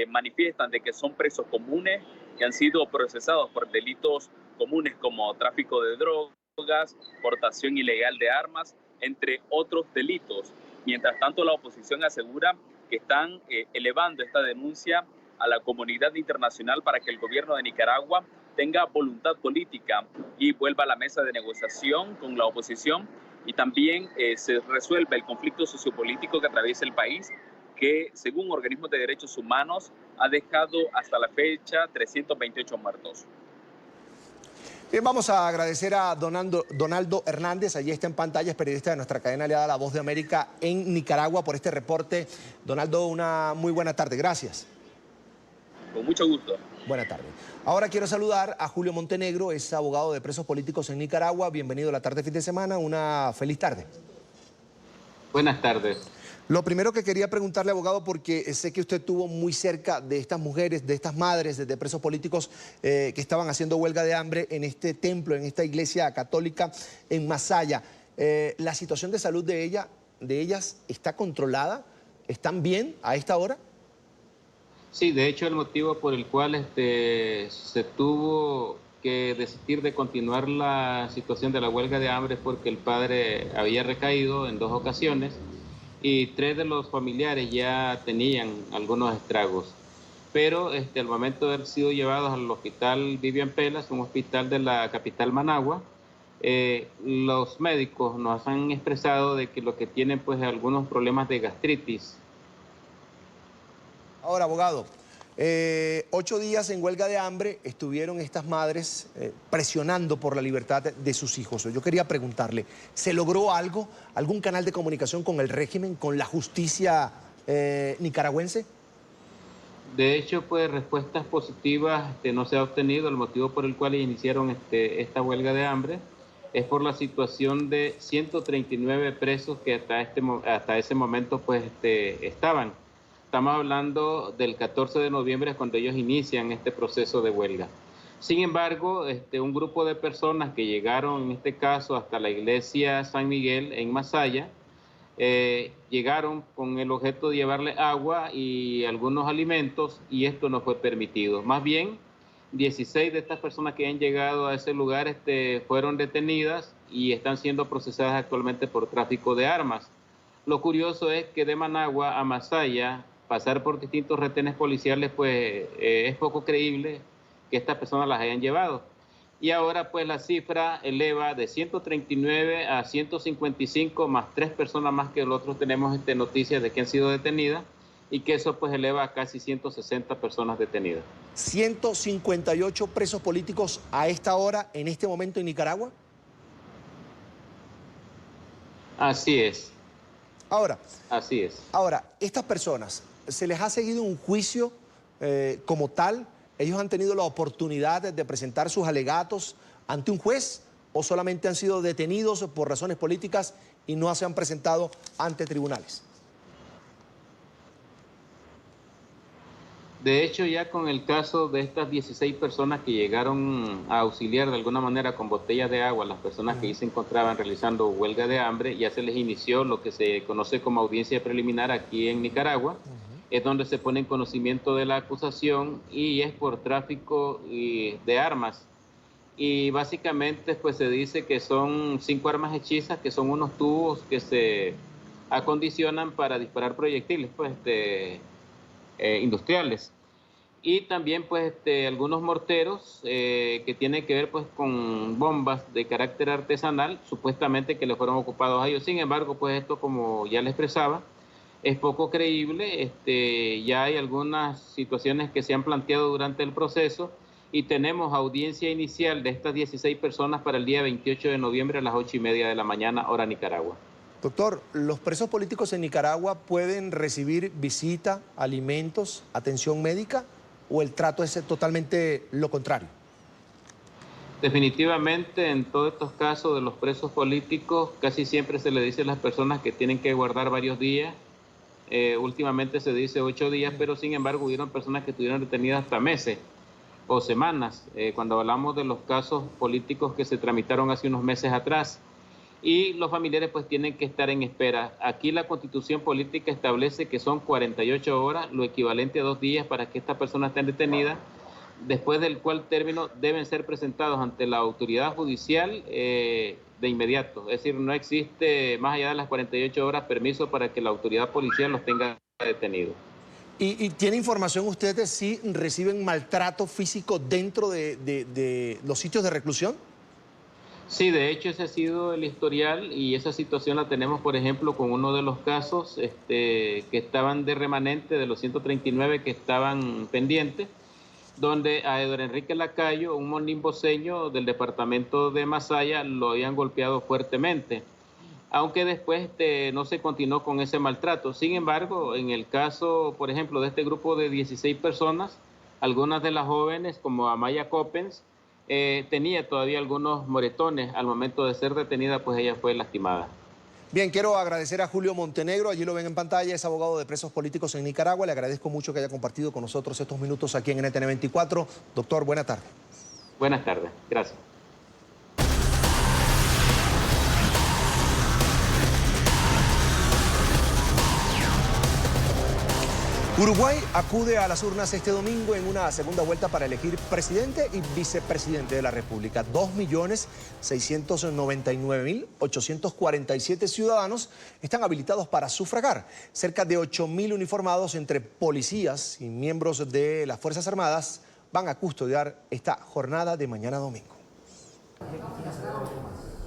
manifiestan de que son presos comunes que han sido procesados por delitos comunes como tráfico de drogas, portación ilegal de armas, entre otros delitos. Mientras tanto, la oposición asegura que están elevando esta denuncia a la comunidad internacional para que el gobierno de Nicaragua tenga voluntad política y vuelva a la mesa de negociación con la oposición y también se resuelva el conflicto sociopolítico que atraviesa el país, que según organismos de derechos humanos ha dejado hasta la fecha 328 muertos. Bien, vamos a agradecer a Donaldo Hernández, allí está en pantalla, es periodista de nuestra cadena aliada La Voz de América en Nicaragua, por este reporte. Donaldo, una muy buena tarde, gracias. Con mucho gusto. Buena tarde. Ahora quiero saludar a Julio Montenegro, es abogado de presos políticos en Nicaragua. Bienvenido a la tarde fin de semana, una feliz tarde. Buenas tardes. Lo primero que quería preguntarle, abogado, porque sé que usted estuvo muy cerca de estas mujeres, de estas madres de presos políticos que estaban haciendo huelga de hambre en este templo, en esta iglesia católica en Masaya. ¿La situación de salud de ellas está controlada? ¿Están bien a esta hora? Sí, de hecho el motivo por el cual se tuvo que desistir de continuar la situación de la huelga de hambre es porque el padre había recaído en 2 ocasiones y 3 de los familiares ya tenían algunos estragos. Pero al momento de haber sido llevados al hospital Vivian Pelas, un hospital de la capital Managua, los médicos nos han expresado de que lo que tienen pues algunos problemas de gastritis. Ahora, abogado, 8 días en huelga de hambre estuvieron estas madres presionando por la libertad de sus hijos. Yo quería preguntarle, ¿se logró algo? ¿Algún canal de comunicación con el régimen, con la justicia nicaragüense? De hecho, pues respuestas positivas no se ha obtenido. El motivo por el cual iniciaron esta huelga de hambre es por la situación de 139 presos que hasta ese momento pues estaban. Estamos hablando del 14 de noviembre cuando ellos inician este proceso de huelga. Sin embargo, un grupo de personas que llegaron en este caso hasta la iglesia San Miguel en Masaya, llegaron con el objeto de llevarle agua y algunos alimentos y esto no fue permitido. Más bien, 16 de estas personas que han llegado a ese lugar fueron detenidas y están siendo procesadas actualmente por tráfico de armas. Lo curioso es que de Managua a Masaya, pasar por distintos retenes policiales, pues es poco creíble que estas personas las hayan llevado. Y ahora pues la cifra eleva de 139 a 155 más 3 personas más que nosotros tenemos noticias de que han sido detenidas y que eso pues eleva a casi 160 personas detenidas. 158 presos políticos a esta hora, en este momento en Nicaragua. Así es. Así es. Ahora, estas personas, ¿se les ha seguido un juicio como tal? ¿Ellos han tenido la oportunidad de presentar sus alegatos ante un juez o solamente han sido detenidos por razones políticas y no se han presentado ante tribunales? De hecho, ya con el caso de estas 16 personas que llegaron a auxiliar de alguna manera con botellas de agua a las personas que ahí se encontraban realizando huelga de hambre, ya se les inició lo que se conoce como audiencia preliminar aquí en Nicaragua. Es donde se pone en conocimiento de la acusación y es por tráfico de armas. Y básicamente pues se dice que son 5 armas hechizas, que son unos tubos que se acondicionan para disparar proyectiles pues, industriales. Y también pues algunos morteros que tienen que ver pues con bombas de carácter artesanal, supuestamente que le fueron ocupados a ellos. Sin embargo, pues esto, como ya les expresaba, es poco creíble. Ya hay algunas situaciones que se han planteado durante el proceso y tenemos audiencia inicial de estas 16 personas para el día 28 de noviembre a las 8:30 de la mañana, hora Nicaragua. Doctor, ¿los presos políticos en Nicaragua pueden recibir visita, alimentos, atención médica o el trato es totalmente lo contrario? Definitivamente, en todos estos casos de los presos políticos, casi siempre se le dice a las personas que tienen que guardar varios días. Últimamente se dice 8 días, pero sin embargo hubieron personas que estuvieron detenidas hasta meses o semanas, cuando hablamos de los casos políticos que se tramitaron hace unos meses atrás. Y los familiares pues tienen que estar en espera. Aquí la Constitución política establece que son 48 horas, lo equivalente a 2 días para que estas personas estén detenidas, después del cual término deben ser presentados ante la autoridad judicial de inmediato. Es decir, no existe más allá de las 48 horas permiso para que la autoridad policial los tenga detenidos. ¿Y tiene información usted de si reciben maltrato físico dentro de los sitios de reclusión? Sí, de hecho ese ha sido el historial y esa situación la tenemos, por ejemplo, con uno de los casos que estaban de remanente de los 139 que estaban pendientes, donde a Eduardo Enrique Lacayo, un monimboseño del departamento de Masaya, lo habían golpeado fuertemente, aunque después no se continuó con ese maltrato. Sin embargo, en el caso, por ejemplo, de este grupo de 16 personas, algunas de las jóvenes, como Amaya Coppens, tenía todavía algunos moretones. Al momento de ser detenida, pues ella fue lastimada. Bien, quiero agradecer a Julio Montenegro, allí lo ven en pantalla, es abogado de presos políticos en Nicaragua. Le agradezco mucho que haya compartido con nosotros estos minutos aquí en NTN 24. Doctor, buena tarde. Buenas tardes, gracias. Uruguay acude a las urnas este domingo en una segunda vuelta para elegir presidente y vicepresidente de la República. 2.699.847 ciudadanos están habilitados para sufragar. Cerca de 8.000 uniformados entre policías y miembros de las Fuerzas Armadas van a custodiar esta jornada de mañana domingo.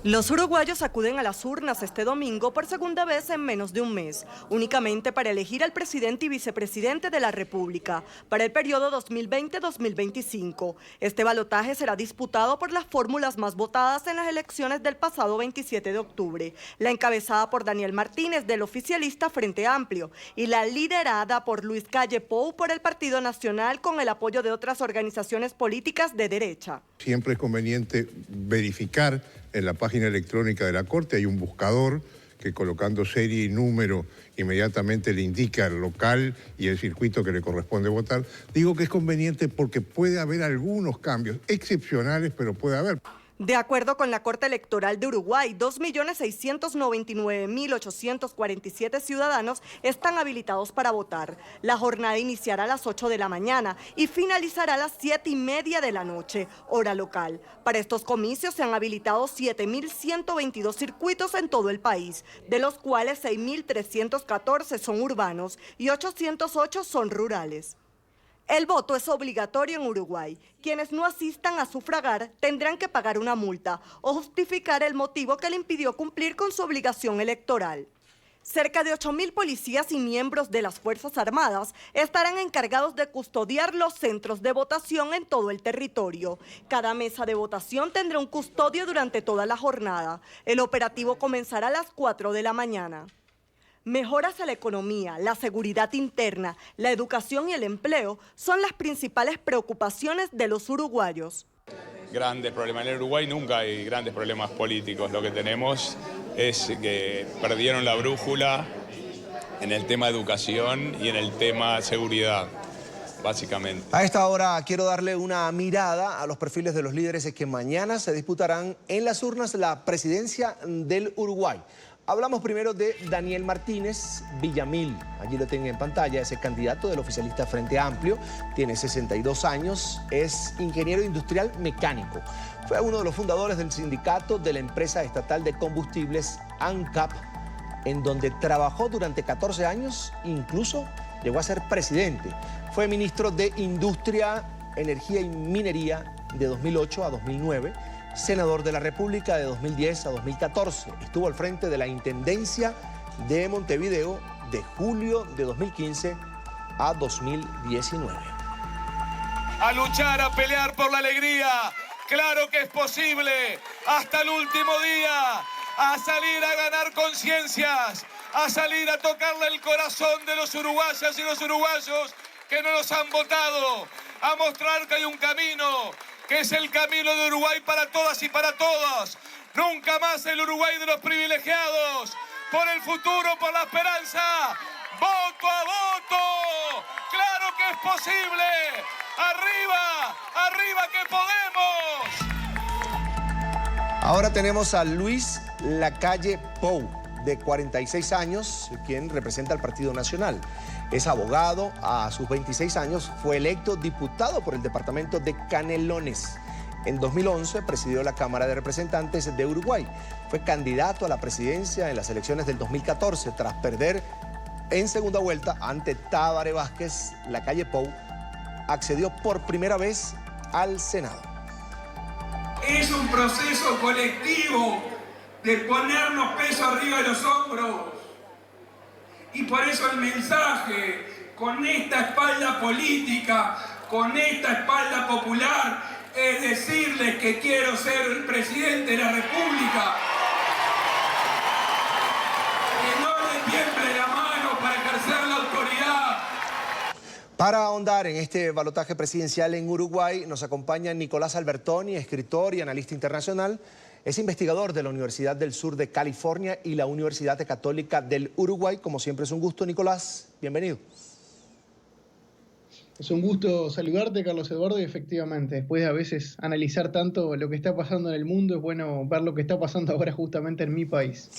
Los uruguayos acuden a las urnas este domingo por segunda vez en menos de un mes, únicamente para elegir al presidente y vicepresidente de la República para el periodo 2020-2025. Este balotaje será disputado por las fórmulas más votadas en las elecciones del pasado 27 de octubre, la encabezada por Daniel Martínez del oficialista Frente Amplio y la liderada por Luis Calle Pou por el Partido Nacional con el apoyo de otras organizaciones políticas de derecha. Siempre es conveniente verificar en la página electrónica de la Corte, hay un buscador que colocando serie y número inmediatamente le indica el local y el circuito que le corresponde votar. Digo que es conveniente porque puede haber algunos cambios excepcionales, pero puede haber. De acuerdo con la Corte Electoral de Uruguay, 2.699.847 ciudadanos están habilitados para votar. La jornada iniciará a las 8 de la mañana y finalizará a las 7:30 de la noche, hora local. Para estos comicios se han habilitado 7.122 circuitos en todo el país, de los cuales 6.314 son urbanos y 808 son rurales. El voto es obligatorio en Uruguay. Quienes no asistan a sufragar tendrán que pagar una multa o justificar el motivo que le impidió cumplir con su obligación electoral. Cerca de 8.000 policías y miembros de las Fuerzas Armadas estarán encargados de custodiar los centros de votación en todo el territorio. Cada mesa de votación tendrá un custodio durante toda la jornada. El operativo comenzará a las 4 de la mañana. Mejoras a la economía, la seguridad interna, la educación y el empleo son las principales preocupaciones de los uruguayos. Grandes problemas. En el Uruguay nunca hay grandes problemas políticos. Lo que tenemos es que perdieron la brújula en el tema educación y en el tema seguridad, básicamente. A esta hora quiero darle una mirada a los perfiles de los líderes que mañana se disputarán en las urnas la presidencia del Uruguay. Hablamos primero de Daniel Martínez Villamil. Allí lo tienen en pantalla, es el candidato del oficialista Frente Amplio. Tiene 62 años, es ingeniero industrial mecánico. Fue uno de los fundadores del sindicato de la empresa estatal de combustibles ANCAP, en donde trabajó durante 14 años, incluso llegó a ser presidente. Fue ministro de Industria, Energía y Minería de 2008 a 2009. Senador de la República de 2010 a 2014. Estuvo al frente de la Intendencia de Montevideo de julio de 2015 a 2019. A luchar, a pelear por la alegría. Claro que es posible. Hasta el último día. A salir a ganar conciencias. A salir a tocarle el corazón de los uruguayas y los uruguayos que no nos han votado. A mostrar que hay un camino, que es el camino de Uruguay para todas y para todos. Nunca más el Uruguay de los privilegiados. Por el futuro, por la esperanza. ¡Voto a voto! ¡Claro que es posible! ¡Arriba! ¡Arriba que podemos! Ahora tenemos a Luis Lacalle Pou, de 46 años, quien representa al Partido Nacional. Es abogado, a sus 26 años fue electo diputado por el departamento de Canelones. En 2011 presidió la Cámara de Representantes de Uruguay. Fue candidato a la presidencia en las elecciones del 2014. Tras perder en segunda vuelta ante Tabaré Vázquez, Lacalle Pou accedió por primera vez al Senado. Es un proceso colectivo de ponernos peso arriba de los hombros. Y por eso el mensaje, con esta espalda política, con esta espalda popular, es decirles que quiero ser el presidente de la República. Que no le tiemble la mano para ejercer la autoridad. Para ahondar en este balotaje presidencial en Uruguay, nos acompaña Nicolás Albertoni, escritor y analista internacional. Es investigador de la Universidad del Sur de California y la Universidad Católica del Uruguay. Como siempre es un gusto, Nicolás. Bienvenido. Es un gusto saludarte, Carlos Eduardo, y efectivamente, después de a veces analizar tanto lo que está pasando en el mundo, es bueno ver lo que está pasando ahora justamente en mi país.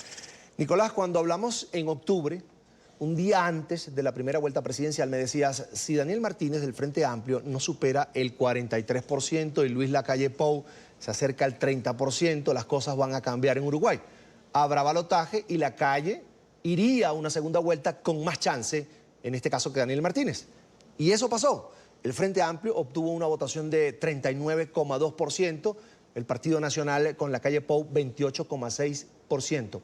Nicolás, cuando hablamos en octubre, un día antes de la primera vuelta presidencial, me decías, si Daniel Martínez del Frente Amplio no supera el 43% y Luis Lacalle Pou se acerca al 30%, las cosas van a cambiar en Uruguay. Habrá balotaje y Lacalle iría a una segunda vuelta con más chance, en este caso que Daniel Martínez. Y eso pasó. El Frente Amplio obtuvo una votación de 39,2%, el Partido Nacional con Lacalle Pou 28,6%.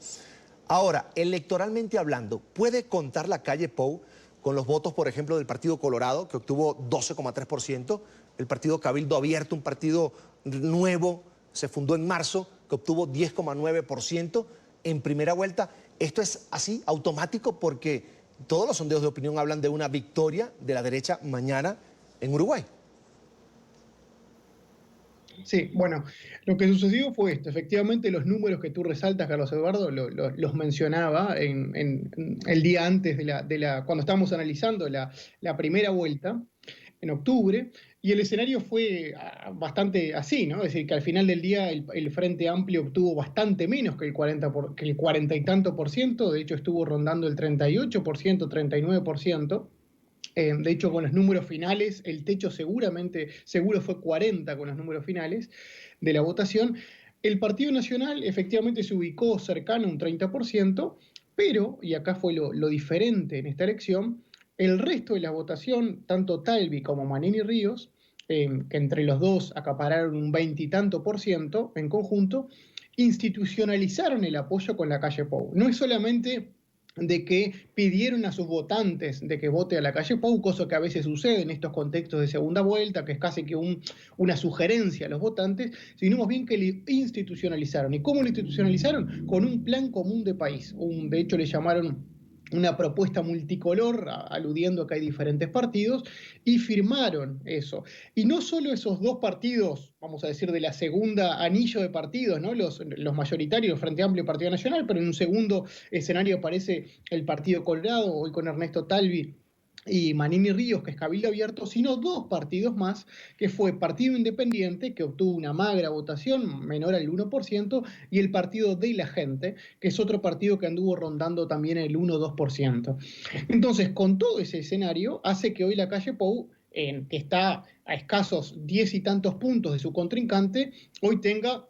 Ahora, electoralmente hablando, ¿puede contar Lacalle Pou con los votos, por ejemplo, del Partido Colorado, que obtuvo 12,3%, el Partido Cabildo Abierto, un partido nuevo, se fundó en marzo, que obtuvo 10,9% en primera vuelta? Esto es así, automático, porque todos los sondeos de opinión hablan de una victoria de la derecha mañana en Uruguay. Sí, bueno, lo que sucedió fue esto. Efectivamente, los números que tú resaltas, Carlos Eduardo, los mencionaba en el día antes cuando estábamos analizando la primera vuelta, en octubre, y el escenario fue bastante así, ¿no? Es decir, que al final del día el Frente Amplio obtuvo bastante menos que el 40 y tanto por ciento, de hecho estuvo rondando el 38%, 39%. De hecho, con los números finales, el techo seguro fue 40 con los números finales de la votación. El Partido Nacional efectivamente se ubicó cercano a un 30%, pero, y acá fue lo diferente en esta elección, el resto de la votación, tanto Talvi como Manini Ríos, que entre los dos acapararon un 20 y tanto por ciento en conjunto, institucionalizaron el apoyo con Lacalle Pou. No es solamente de que pidieron a sus votantes de que vote a la calle Pou, cosa que a veces sucede en estos contextos de segunda vuelta, que es casi que una sugerencia a los votantes, sino más bien que le institucionalizaron. ¿Y cómo lo institucionalizaron? Con un plan común de país. De hecho, le llamaron una propuesta multicolor, aludiendo a que hay diferentes partidos, y firmaron eso. Y no solo esos dos partidos, vamos a decir, de la segunda anillo de partidos, ¿no? Los mayoritarios, Frente Amplio y Partido Nacional, pero en un segundo escenario aparece el Partido Colorado, hoy con Ernesto Talvi y Manini Ríos, que es Cabildo Abierto, sino dos partidos más, que fue Partido Independiente, que obtuvo una magra votación, menor al 1%, y el Partido de la Gente, que es otro partido que anduvo rondando también el 1-2%. Entonces, con todo ese escenario, hace que hoy la calle Pou, que está a escasos 10 y tantos puntos de su contrincante, hoy tenga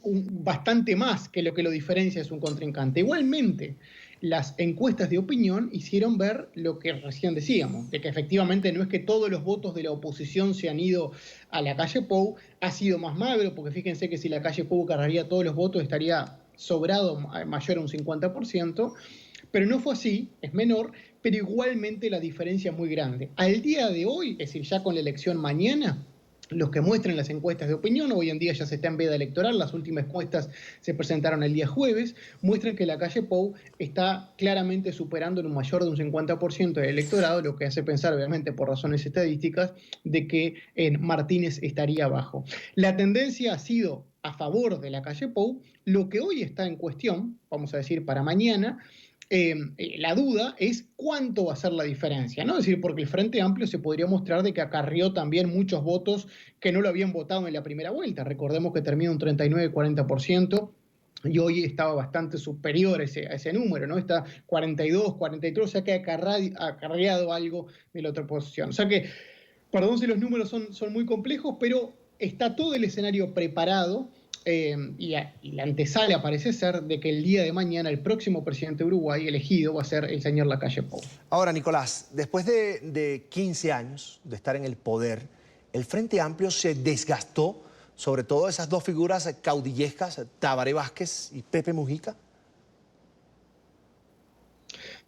bastante más que lo diferencia de su contrincante. Igualmente, las encuestas de opinión hicieron ver lo que recién decíamos, de que efectivamente no es que todos los votos de la oposición se han ido a la calle Pou, ha sido más magro, porque fíjense que si la calle Pou cargaría todos los votos estaría sobrado, mayor a un 50%, pero no fue así, es menor, pero igualmente la diferencia es muy grande. Al día de hoy, es decir, ya con la elección mañana, los que muestran las encuestas de opinión, hoy en día ya se está en veda electoral, las últimas encuestas se presentaron el día jueves, muestran que la calle Pou está claramente superando en un mayor de un 50% del electorado, lo que hace pensar, obviamente por razones estadísticas, de que Martínez estaría abajo. La tendencia ha sido a favor de la calle Pou. Lo que hoy está en cuestión, vamos a decir para mañana, la duda es cuánto va a ser la diferencia, ¿no? Es decir, porque el Frente Amplio se podría mostrar de que acarrió también muchos votos que no lo habían votado en la primera vuelta. Recordemos que terminó un 39-40%. Y hoy estaba bastante superior a ese número, ¿no? Está 42, 43, o sea que ha acarreado algo de la otra oposición. O sea que, perdón si los números son muy complejos, pero está todo el escenario preparado. Y la antesala parece ser de que el día de mañana el próximo presidente de Uruguay elegido va a ser el señor Lacalle Pou. Ahora, Nicolás, después de 15 años de estar en el poder, el Frente Amplio se desgastó, sobre todo esas dos figuras caudillescas, Tabaré Vázquez y Pepe Mujica.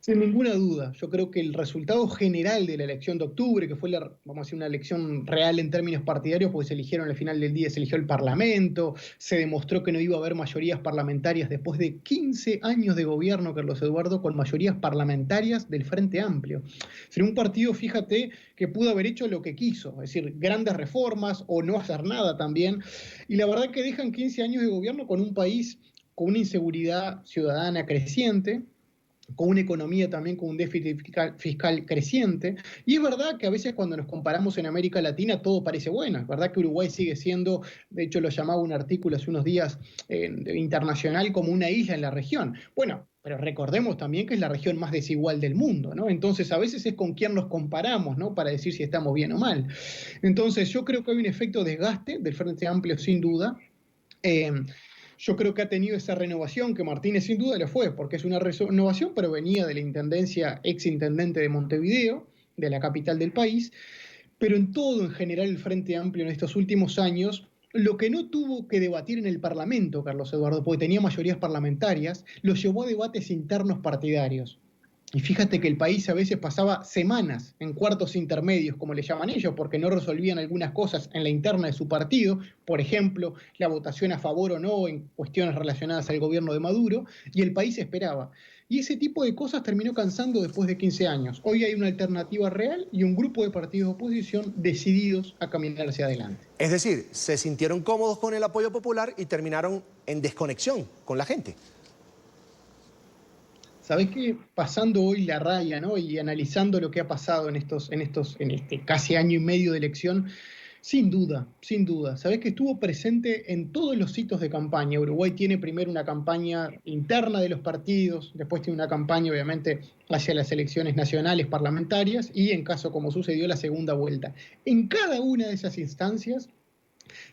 Sin ninguna duda, yo creo que el resultado general de la elección de octubre, que fue vamos a decir, una elección real en términos partidarios, porque se eligieron al final del día, se eligió el Parlamento, se demostró que no iba a haber mayorías parlamentarias después de 15 años de gobierno, Carlos Eduardo, con mayorías parlamentarias del Frente Amplio. Sería un partido, fíjate, que pudo haber hecho lo que quiso, es decir, grandes reformas o no hacer nada también, y la verdad que dejan 15 años de gobierno con un país con una inseguridad ciudadana creciente, con una economía también con un déficit fiscal creciente, y es verdad que a veces cuando nos comparamos en América Latina todo parece bueno, es verdad que Uruguay sigue siendo, de hecho lo llamaba un artículo hace unos días internacional, como una isla en la región. Bueno, pero recordemos también que es la región más desigual del mundo, ¿no? Entonces a veces es con quién nos comparamos, ¿no? Para decir si estamos bien o mal. Entonces yo creo que hay un efecto desgaste del Frente Amplio sin duda. Yo creo que ha tenido esa renovación que Martínez sin duda le fue, porque es una renovación, pero venía de la intendencia, exintendente de Montevideo, de la capital del país, pero en todo, en general, el Frente Amplio en estos últimos años, lo que no tuvo que debatir en el Parlamento, Carlos Eduardo, porque tenía mayorías parlamentarias, lo llevó a debates internos partidarios. Y fíjate que el país a veces pasaba semanas en cuartos intermedios, como le llaman ellos, porque no resolvían algunas cosas en la interna de su partido, por ejemplo, la votación a favor o no en cuestiones relacionadas al gobierno de Maduro, y el país esperaba. Y ese tipo de cosas terminó cansando después de 15 años. Hoy hay una alternativa real y un grupo de partidos de oposición decididos a caminar hacia adelante. Es decir, se sintieron cómodos con el apoyo popular y terminaron en desconexión con la gente. ¿Sabés qué? Pasando hoy la raya, ¿no? Y analizando lo que ha pasado en este casi año y medio de elección, sin duda. ¿Sabés que estuvo presente en todos los hitos de campaña? Uruguay tiene primero una campaña interna de los partidos, después tiene una campaña, obviamente, hacia las elecciones nacionales parlamentarias y, en caso como sucedió, la segunda vuelta. En cada una de esas instancias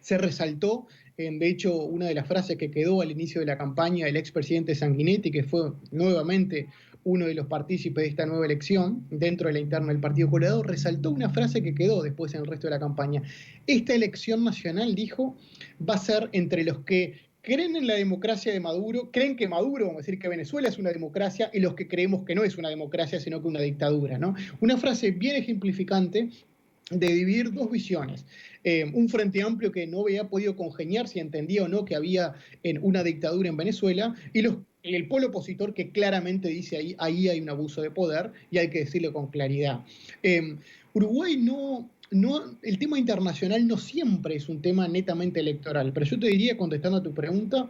se resaltó. De hecho, una de las frases que quedó al inicio de la campaña del expresidente Sanguinetti, que fue nuevamente uno de los partícipes de esta nueva elección dentro de la interna del Partido Colorado, resaltó una frase que quedó después en el resto de la campaña. Esta elección nacional, dijo, va a ser entre los que creen en la democracia de Maduro, creen que Maduro, vamos a decir que Venezuela es una democracia, y los que creemos que no es una democracia, sino que una dictadura, ¿no? Una frase bien ejemplificante de dividir dos visiones. Un Frente Amplio que no había podido congeniar si entendía o no que había una dictadura en Venezuela, y el polo opositor que claramente dice ahí hay un abuso de poder y hay que decirlo con claridad. Uruguay el tema internacional no siempre es un tema netamente electoral, pero yo te diría, contestando a tu pregunta,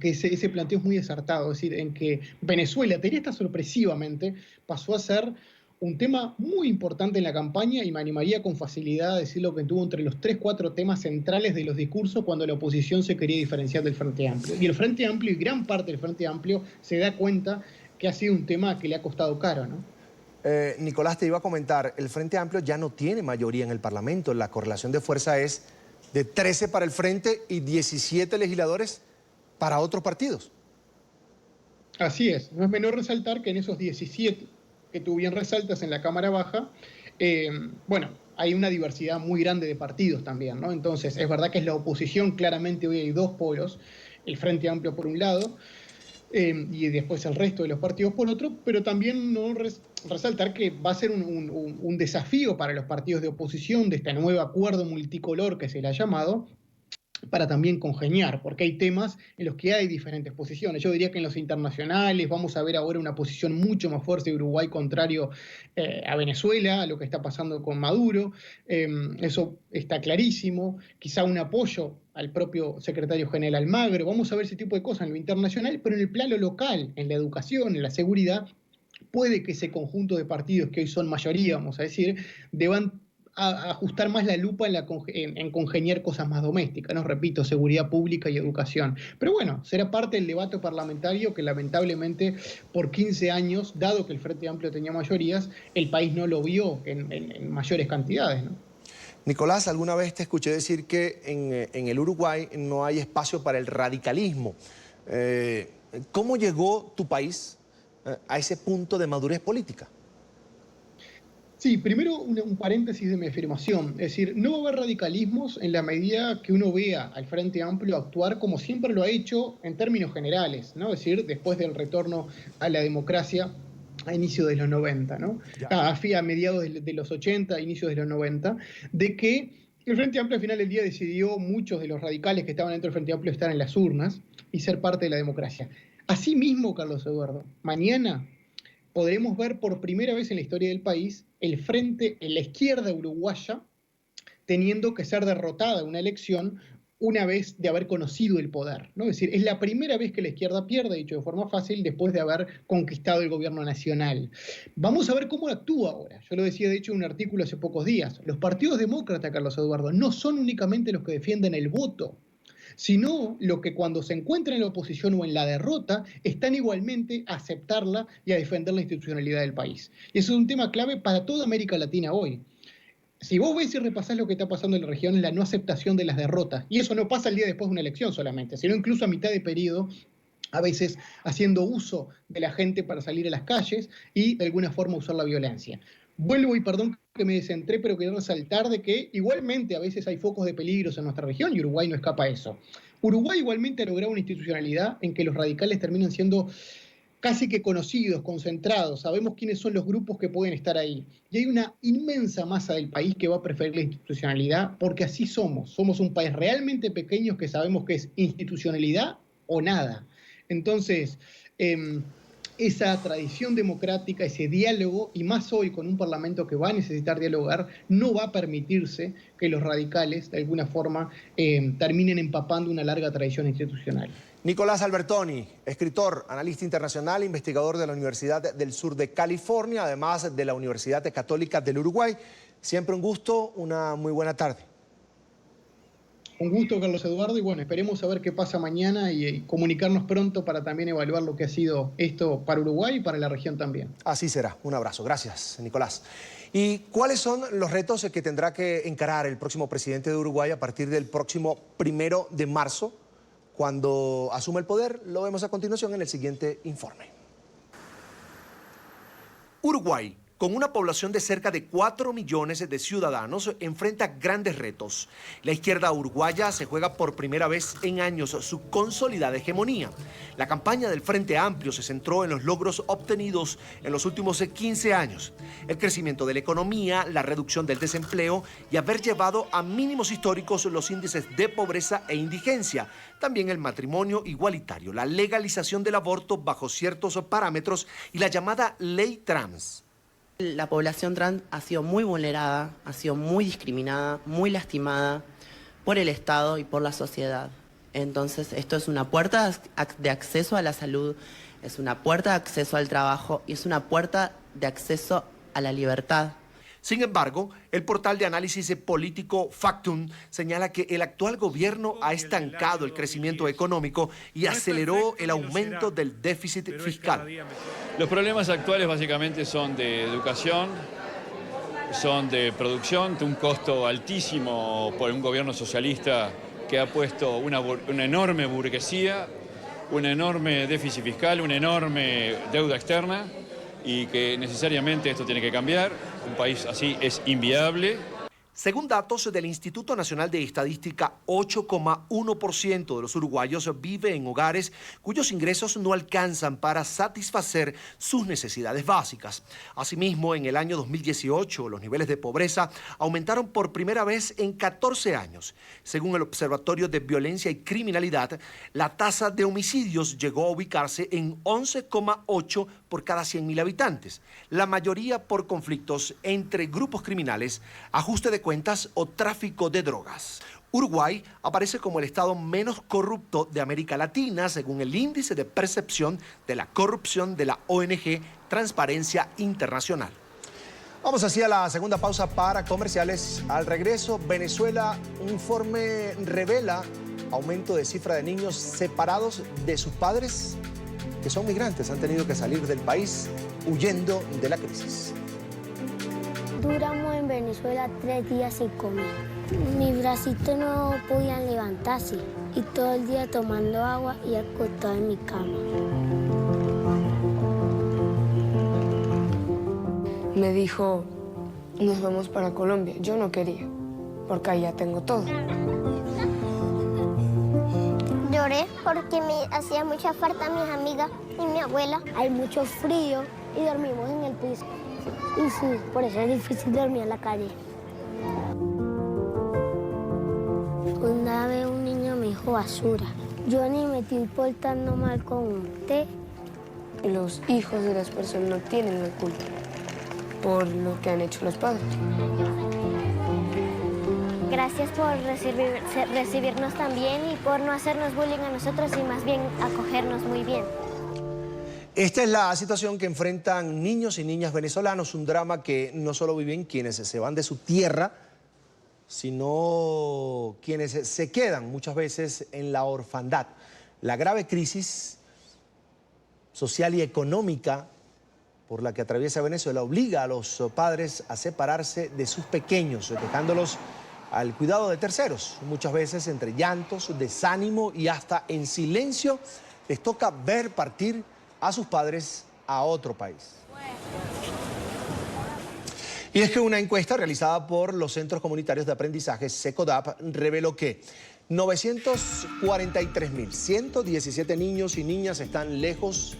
que ese planteo es muy acertado, es decir, en que Venezuela, te diría hasta sorpresivamente, pasó a ser un tema muy importante en la campaña, y me animaría con facilidad a decirlo que tuvo entre los 3-4 temas centrales de los discursos cuando la oposición se quería diferenciar del Frente Amplio. Y el Frente Amplio, y gran parte del Frente Amplio, se da cuenta que ha sido un tema que le ha costado caro, ¿no? Nicolás, te iba a comentar, el Frente Amplio ya no tiene mayoría en el Parlamento, la correlación de fuerza es de 13 para el Frente y 17 legisladores para otros partidos. Así es, no es menor resaltar que en esos 17 que tú bien resaltas en la Cámara Baja, hay una diversidad muy grande de partidos también, ¿no? Entonces, es verdad que es la oposición, claramente hoy hay dos polos, el Frente Amplio por un lado, y después el resto de los partidos por otro, pero también resaltar que va a ser un desafío para los partidos de oposición de este nuevo acuerdo multicolor que se le ha llamado, para también congeniar, porque hay temas en los que hay diferentes posiciones. Yo diría que en los internacionales vamos a ver ahora una posición mucho más fuerte de Uruguay contrario a Venezuela, a lo que está pasando con Maduro, eso está clarísimo, quizá un apoyo al propio secretario general Almagro, vamos a ver ese tipo de cosas en lo internacional, pero en el plano local, en la educación, en la seguridad, puede que ese conjunto de partidos que hoy son mayoría, vamos a decir, deban a ajustar más la lupa en congeniar cosas más domésticas, ¿no? Repito, seguridad pública y educación. Pero bueno, será parte del debate parlamentario que lamentablemente por 15 años, dado que el Frente Amplio tenía mayorías, el país no lo vio en mayores cantidades, ¿no? Nicolás, alguna vez te escuché decir que en el Uruguay no hay espacio para el radicalismo. ¿Cómo llegó tu país a ese punto de madurez política? Sí, primero un paréntesis de mi afirmación, es decir, no va a haber radicalismos en la medida que uno vea al Frente Amplio actuar como siempre lo ha hecho en términos generales, ¿no? Es decir, después del retorno a la democracia a inicios de los 90, ¿no? A mediados de los 80, inicios de los 90, de que el Frente Amplio al final del día decidió, muchos de los radicales que estaban dentro del Frente Amplio, estar en las urnas y ser parte de la democracia. Asimismo, Carlos Eduardo, mañana podremos ver por primera vez en la historia del país el frente, en la izquierda uruguaya, teniendo que ser derrotada en una elección una vez de haber conocido el poder, ¿no? Es decir, es la primera vez que la izquierda pierde, dicho de forma fácil, después de haber conquistado el gobierno nacional. Vamos a ver cómo actúa ahora. Yo lo decía, de hecho, en un artículo hace pocos días. Los partidos demócratas, Carlos Eduardo, no son únicamente los que defienden el voto, sino lo que cuando se encuentran en la oposición o en la derrota, están igualmente a aceptarla y a defender la institucionalidad del país. Y eso es un tema clave para toda América Latina hoy. Si vos ves y repasás lo que está pasando en la región, es la no aceptación de las derrotas. Y eso no pasa el día después de una elección solamente, sino incluso a mitad de periodo, a veces haciendo uso de la gente para salir a las calles y de alguna forma usar la violencia. Vuelvo y perdón que me descentré, pero quiero resaltar de que igualmente a veces hay focos de peligros en nuestra región y Uruguay no escapa a eso. Uruguay igualmente ha logrado una institucionalidad en que los radicales terminan siendo casi que conocidos, concentrados, sabemos quiénes son los grupos que pueden estar ahí. Y hay una inmensa masa del país que va a preferir la institucionalidad porque así somos. Somos un país realmente pequeño que sabemos que es institucionalidad o nada. Entonces, esa tradición democrática, ese diálogo, y más hoy con un parlamento que va a necesitar dialogar, no va a permitirse que los radicales, de alguna forma, terminen empapando una larga tradición institucional. Nicolás Albertoni, escritor, analista internacional, investigador de la Universidad del Sur de California, además de la Universidad Católica del Uruguay. Siempre un gusto, una muy buena tarde. Un gusto, Carlos Eduardo, y bueno, esperemos a ver qué pasa mañana y comunicarnos pronto para también evaluar lo que ha sido esto para Uruguay y para la región también. Así será. Un abrazo. Gracias, Nicolás. ¿Y cuáles son los retos que tendrá que encarar el próximo presidente de Uruguay a partir del próximo 1 de marzo, cuando asuma el poder? Lo vemos a continuación en el siguiente informe. Uruguay con una población de cerca de 4 millones de ciudadanos, enfrenta grandes retos. La izquierda uruguaya se juega por primera vez en años su consolidada hegemonía. La campaña del Frente Amplio se centró en los logros obtenidos en los últimos 15 años. El crecimiento de la economía, la reducción del desempleo y haber llevado a mínimos históricos los índices de pobreza e indigencia. También el matrimonio igualitario, la legalización del aborto bajo ciertos parámetros y la llamada ley trans. La población trans ha sido muy vulnerada, ha sido muy discriminada, muy lastimada por el Estado y por la sociedad. Entonces, esto es una puerta de acceso a la salud, es una puerta de acceso al trabajo y es una puerta de acceso a la libertad. Sin embargo, el portal de análisis político Factum señala que el actual gobierno ha estancado el crecimiento económico y aceleró el aumento del déficit fiscal. Los problemas actuales básicamente son de educación, son de producción, de un costo altísimo por un gobierno socialista que ha puesto una enorme burguesía, un enorme déficit fiscal, una enorme deuda externa, y que necesariamente esto tiene que cambiar. Un país así es inviable. Según datos del Instituto Nacional de Estadística, 8,1% de los uruguayos vive en hogares cuyos ingresos no alcanzan para satisfacer sus necesidades básicas. Asimismo, en el año 2018, los niveles de pobreza aumentaron por primera vez en 14 años. Según el Observatorio de Violencia y Criminalidad, la tasa de homicidios llegó a ubicarse en 11,8 por cada 100.000 habitantes, la mayoría por conflictos entre grupos criminales, ajuste de cuentas o tráfico de drogas. Uruguay aparece como el estado menos corrupto de América Latina, según el índice de percepción de la corrupción de la ONG Transparencia Internacional. Vamos hacia la segunda pausa para comerciales. Al regreso, Venezuela, un informe revela aumento de cifra de niños separados de sus padres que son migrantes, han tenido que salir del país huyendo de la crisis. Duramos en Venezuela 3 días sin comer. Mis bracitos no podían levantarse y todo el día tomando agua y acostado en mi cama. Me dijo, nos vamos para Colombia. Yo no quería, porque allá tengo todo. Lloré porque me hacía mucha falta mis amigas y mi abuela. Hay mucho frío y dormimos en el piso. Y sí, por eso es difícil dormir en la calle. Una vez un niño me dijo basura. Yo ni me estoy portando mal con usted. Los hijos de las personas no tienen la culpa por lo que han hecho los padres. Gracias por recibirnos tan bien y por no hacernos bullying a nosotros y más bien acogernos muy bien. Esta es la situación que enfrentan niños y niñas venezolanos, un drama que no solo viven quienes se van de su tierra, sino quienes se quedan muchas veces en la orfandad. La grave crisis social y económica por la que atraviesa Venezuela obliga a los padres a separarse de sus pequeños, dejándolos al cuidado de terceros. Muchas veces entre llantos, desánimo y hasta en silencio les toca ver partir a sus padres a otro país. Y es que una encuesta realizada por los Centros Comunitarios de Aprendizaje, SECODAP, reveló que 943.117 niños y niñas están lejos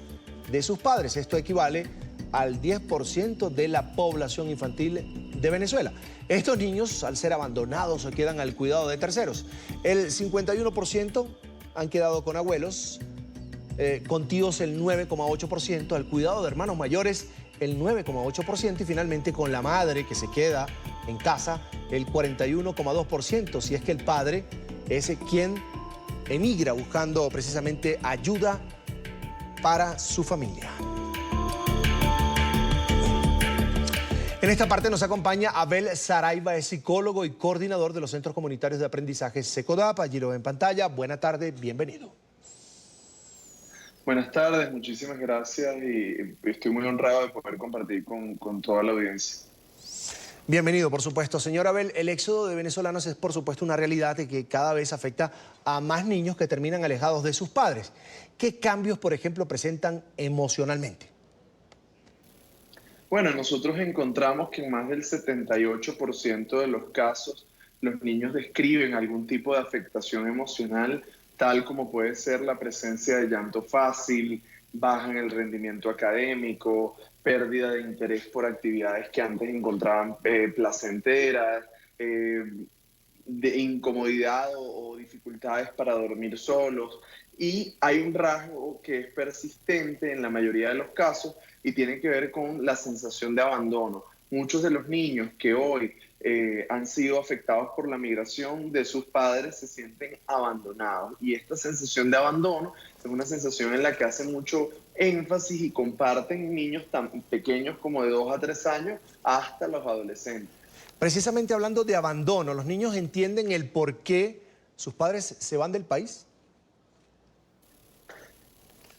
de sus padres. Esto equivale al 10% de la población infantil de Venezuela. Estos niños, al ser abandonados, se quedan al cuidado de terceros. El 51% han quedado con abuelos, con tíos el 9,8%, al cuidado de hermanos mayores el 9,8% y finalmente con la madre que se queda en casa el 41,2%, si es que el padre es quien emigra buscando precisamente ayuda para su familia. En esta parte nos acompaña Abel Saraiva, es psicólogo y coordinador de los Centros Comunitarios de Aprendizaje SECODAP. Allí lo ven en pantalla. Buena tarde, bienvenido. Buenas tardes, muchísimas gracias y estoy muy honrado de poder compartir con toda la audiencia. Bienvenido, por supuesto. Señor Abel, el éxodo de venezolanos es por supuesto una realidad que cada vez afecta a más niños que terminan alejados de sus padres. ¿Qué cambios, por ejemplo, presentan emocionalmente? Bueno, nosotros encontramos que en más del 78% de los casos los niños describen algún tipo de afectación emocional, tal como puede ser la presencia de llanto fácil, baja en el rendimiento académico, pérdida de interés por actividades que antes encontraban placenteras, de incomodidad o dificultades para dormir solos. Y hay un rasgo que es persistente en la mayoría de los casos y tiene que ver con la sensación de abandono. Muchos de los niños que hoy han sido afectados por la migración de sus padres se sienten abandonados. Y esta sensación de abandono es una sensación en la que hacen mucho énfasis y comparten niños tan pequeños como de 2 a 3 años hasta los adolescentes. Precisamente hablando de abandono, ¿los niños entienden el por qué sus padres se van del país?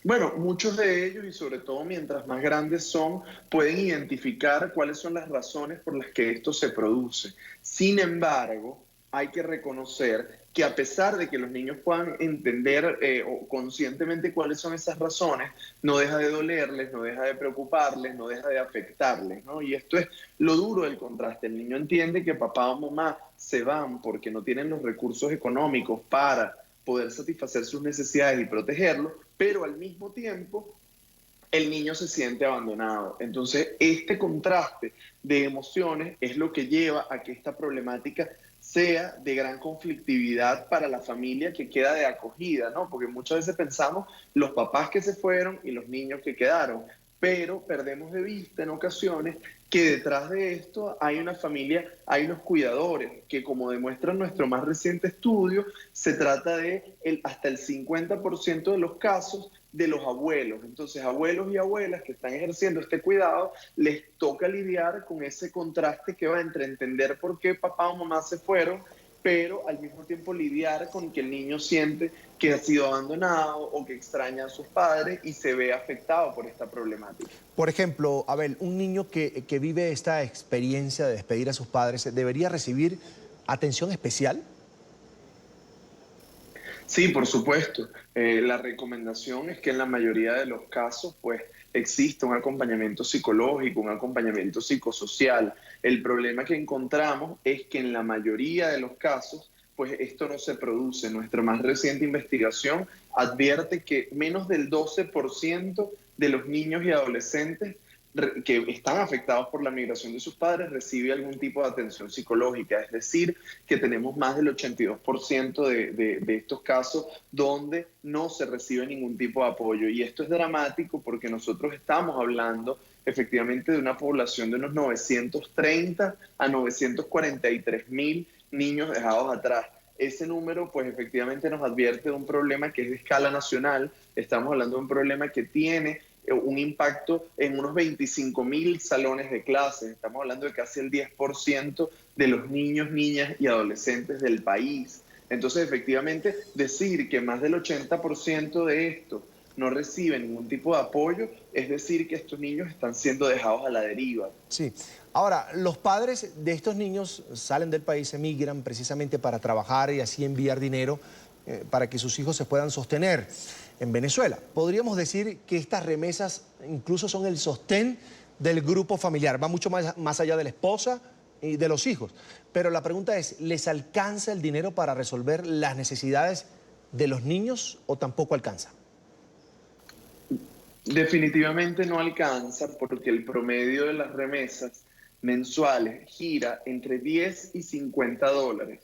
Bueno, muchos de ellos, y sobre todo mientras más grandes son, pueden identificar cuáles son las razones por las que esto se produce. Sin embargo, hay que reconocer que a pesar de que los niños puedan entender conscientemente cuáles son esas razones, no deja de dolerles, no deja de preocuparles, no deja de afectarles, ¿no? Y esto es lo duro del contraste. El niño entiende que papá o mamá se van porque no tienen los recursos económicos para poder satisfacer sus necesidades y protegerlo, pero al mismo tiempo el niño se siente abandonado. Entonces, este contraste de emociones es lo que lleva a que esta problemática sea de gran conflictividad para la familia que queda de acogida, ¿no? Porque muchas veces pensamos los papás que se fueron y los niños que quedaron, pero perdemos de vista en ocasiones que detrás de esto hay una familia, hay unos cuidadores, que como demuestra nuestro más reciente estudio, se trata de hasta el 50% de los casos de los abuelos. Entonces, abuelos y abuelas que están ejerciendo este cuidado, les toca lidiar con ese contraste que va entre entender por qué papá o mamá se fueron, pero al mismo tiempo lidiar con que el niño siente que ha sido abandonado o que extraña a sus padres y se ve afectado por esta problemática. Por ejemplo, Abel, un niño que vive esta experiencia de despedir a sus padres, ¿debería recibir atención especial? Sí, por supuesto. La recomendación es que en la mayoría de los casos, pues, existe un acompañamiento psicológico, un acompañamiento psicosocial. El problema que encontramos es que en la mayoría de los casos, pues esto no se produce. Nuestra más reciente investigación advierte que menos del 12% de los niños y adolescentes que están afectados por la migración de sus padres recibe algún tipo de atención psicológica. Es decir, que tenemos más del 82% de estos casos donde no se recibe ningún tipo de apoyo. Y esto es dramático porque nosotros estamos hablando efectivamente de una población de unos 930 a 943 mil niños dejados atrás. Ese número, pues efectivamente nos advierte de un problema que es de escala nacional. Estamos hablando de un problema que tiene un impacto en unos 25.000 salones de clases. Estamos hablando de casi el 10% de los niños, niñas y adolescentes del país. Entonces, efectivamente, decir que más del 80% de estos no reciben ningún tipo de apoyo, es decir que estos niños están siendo dejados a la deriva. Sí. Ahora, los padres de estos niños salen del país, emigran precisamente para trabajar y así enviar dinero para que sus hijos se puedan sostener en Venezuela. Podríamos decir que estas remesas incluso son el sostén del grupo familiar, va mucho más allá de la esposa y de los hijos. Pero la pregunta es, ¿les alcanza el dinero para resolver las necesidades de los niños o tampoco alcanza? Definitivamente no alcanza porque el promedio de las remesas mensuales gira entre 10 y 50 dólares.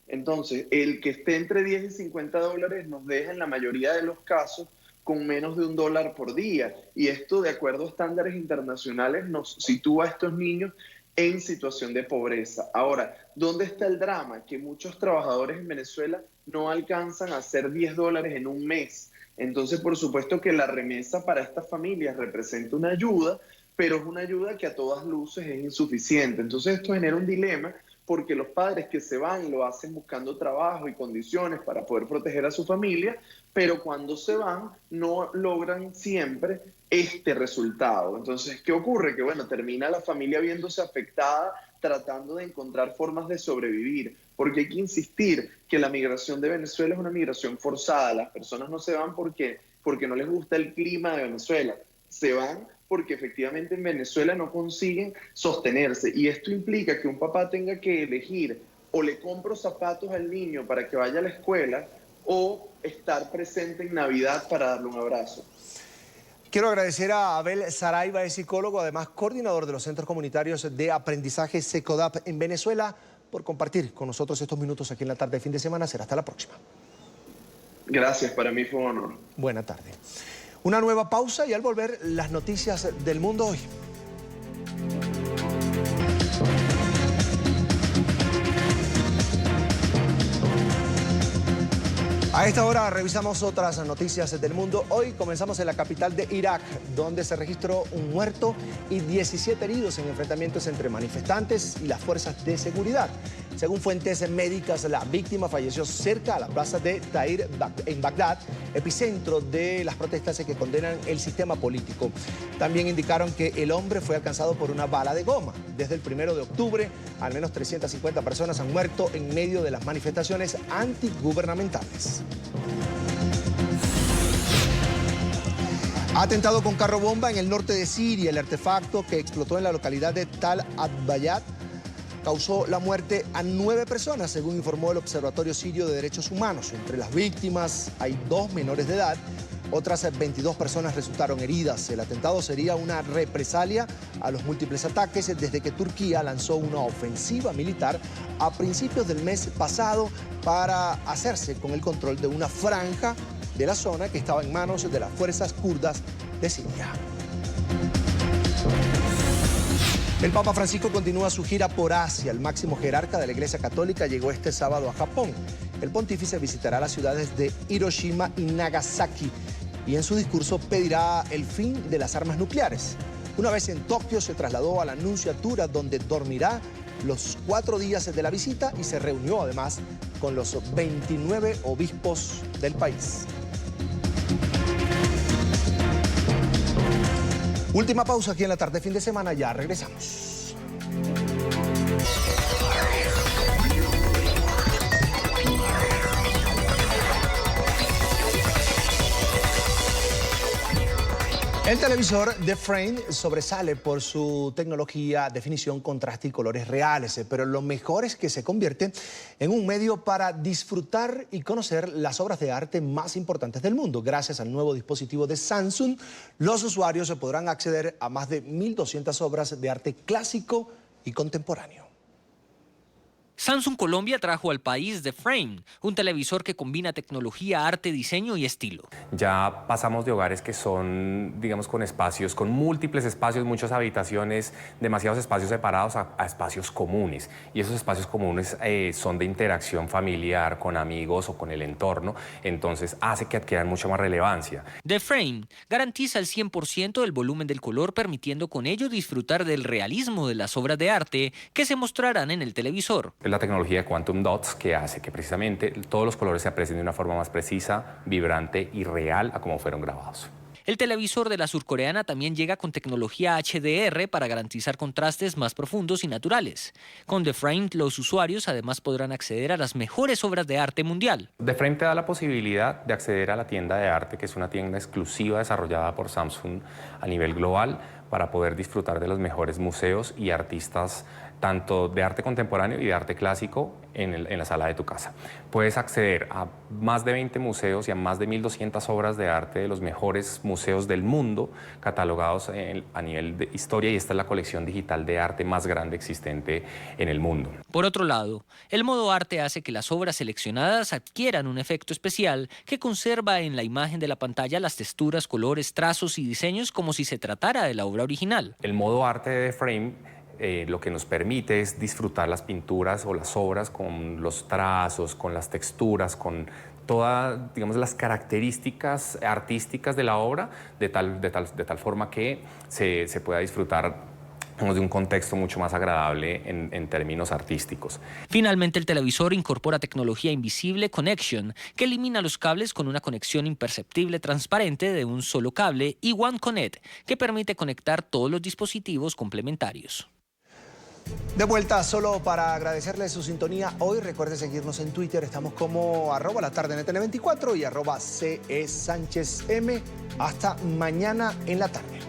Entonces, el que esté entre 10 y 50 dólares nos deja en la mayoría de los casos con menos de $1 por día. Y esto, de acuerdo a estándares internacionales, nos sitúa a estos niños en situación de pobreza. Ahora, ¿dónde está el drama? Que muchos trabajadores en Venezuela no alcanzan a hacer $10 en un mes. Entonces, por supuesto que la remesa para estas familias representa una ayuda, pero es una ayuda que a todas luces es insuficiente. Entonces, esto genera un dilema porque los padres que se van lo hacen buscando trabajo y condiciones para poder proteger a su familia, pero cuando se van no logran siempre este resultado. Entonces, ¿qué ocurre? Que bueno, termina la familia viéndose afectada, tratando de encontrar formas de sobrevivir, porque hay que insistir que la migración de Venezuela es una migración forzada. Las personas no se van porque no les gusta el clima de Venezuela, se van porque efectivamente en Venezuela no consiguen sostenerse. Y esto implica que un papá tenga que elegir o le compro zapatos al niño para que vaya a la escuela o estar presente en Navidad para darle un abrazo. Quiero agradecer a Abel Saraiva, es psicólogo, además coordinador de los Centros Comunitarios de Aprendizaje SECODAP en Venezuela, por compartir con nosotros estos minutos aquí en la tarde de fin de semana. Será hasta la próxima. Gracias, para mí fue un honor. Buena tarde. Una nueva pausa y al volver las noticias del mundo hoy. A esta hora revisamos otras noticias del mundo. Hoy comenzamos en la capital de Irak, donde se registró un muerto y 17 heridos en enfrentamientos entre manifestantes y las fuerzas de seguridad. Según fuentes médicas, la víctima falleció cerca a la plaza de Tahrir en Bagdad, epicentro de las protestas que condenan el sistema político. También indicaron que el hombre fue alcanzado por una bala de goma. Desde el 1 de octubre, al menos 350 personas han muerto en medio de las manifestaciones antigubernamentales. Atentado con carro bomba en el norte de Siria. El artefacto que explotó en la localidad de Tal Abyad causó la muerte a 9 personas, según informó el Observatorio Sirio de Derechos Humanos. Entre las víctimas hay 2 menores de edad. Otras 22 personas resultaron heridas. El atentado sería una represalia a los múltiples ataques desde que Turquía lanzó una ofensiva militar a principios del mes pasado para hacerse con el control de una franja de la zona que estaba en manos de las fuerzas kurdas de Siria. El Papa Francisco continúa su gira por Asia. El máximo jerarca de la Iglesia Católica llegó este sábado a Japón. El pontífice visitará las ciudades de Hiroshima y Nagasaki y en su discurso pedirá el fin de las armas nucleares. Una vez en Tokio se trasladó a la Nunciatura, donde dormirá los 4 días de la visita y se reunió además con los 29 obispos del país. Última pausa aquí en la tarde, fin de semana, ya regresamos. El televisor The Frame sobresale por su tecnología, definición, contraste y colores reales, pero lo mejor es que se convierte en un medio para disfrutar y conocer las obras de arte más importantes del mundo. Gracias al nuevo dispositivo de Samsung, los usuarios podrán acceder a más de 1.200 obras de arte clásico y contemporáneo. Samsung Colombia trajo al país The Frame, un televisor que combina tecnología, arte, diseño y estilo. Ya pasamos de hogares que son, digamos, con espacios, con múltiples espacios, muchas habitaciones, demasiados espacios separados a espacios comunes. Y esos espacios comunes son de interacción familiar, con amigos o con el entorno, entonces hace que adquieran mucha más relevancia. The Frame garantiza el 100% del volumen del color, permitiendo con ello disfrutar del realismo de las obras de arte que se mostrarán en el televisor. Es la tecnología de Quantum Dots que hace que precisamente todos los colores se aprecien de una forma más precisa, vibrante y real a como fueron grabados. El televisor de la surcoreana también llega con tecnología HDR para garantizar contrastes más profundos y naturales. Con The Frame, los usuarios además podrán acceder a las mejores obras de arte mundial. The Frame te da la posibilidad de acceder a la tienda de arte, que es una tienda exclusiva desarrollada por Samsung a nivel global, para poder disfrutar de los mejores museos y artistas, tanto de arte contemporáneo y de arte clásico, en la sala de tu casa. Puedes acceder a más de 20 museos y a más de 1.200 obras de arte de los mejores museos del mundo, catalogados a nivel de historia, y esta es la colección digital de arte más grande existente en el mundo. Por otro lado, el modo arte hace que las obras seleccionadas adquieran un efecto especial que conserva en la imagen de la pantalla las texturas, colores, trazos y diseños como si se tratara de la obra original. El modo arte de The Frame lo que nos permite es disfrutar las pinturas o las obras con los trazos, con las texturas, con todas, digamos, las características artísticas de la obra, de tal forma que se pueda disfrutar de un contexto mucho más agradable en términos artísticos. Finalmente, el televisor incorpora tecnología invisible Connection, que elimina los cables con una conexión imperceptible transparente de un solo cable, y One Connect, que permite conectar todos los dispositivos complementarios. De vuelta, solo para agradecerles su sintonía hoy. Recuerden seguirnos en Twitter, estamos como @latardenetn24 y @CESánchezM. Hasta mañana en la tarde.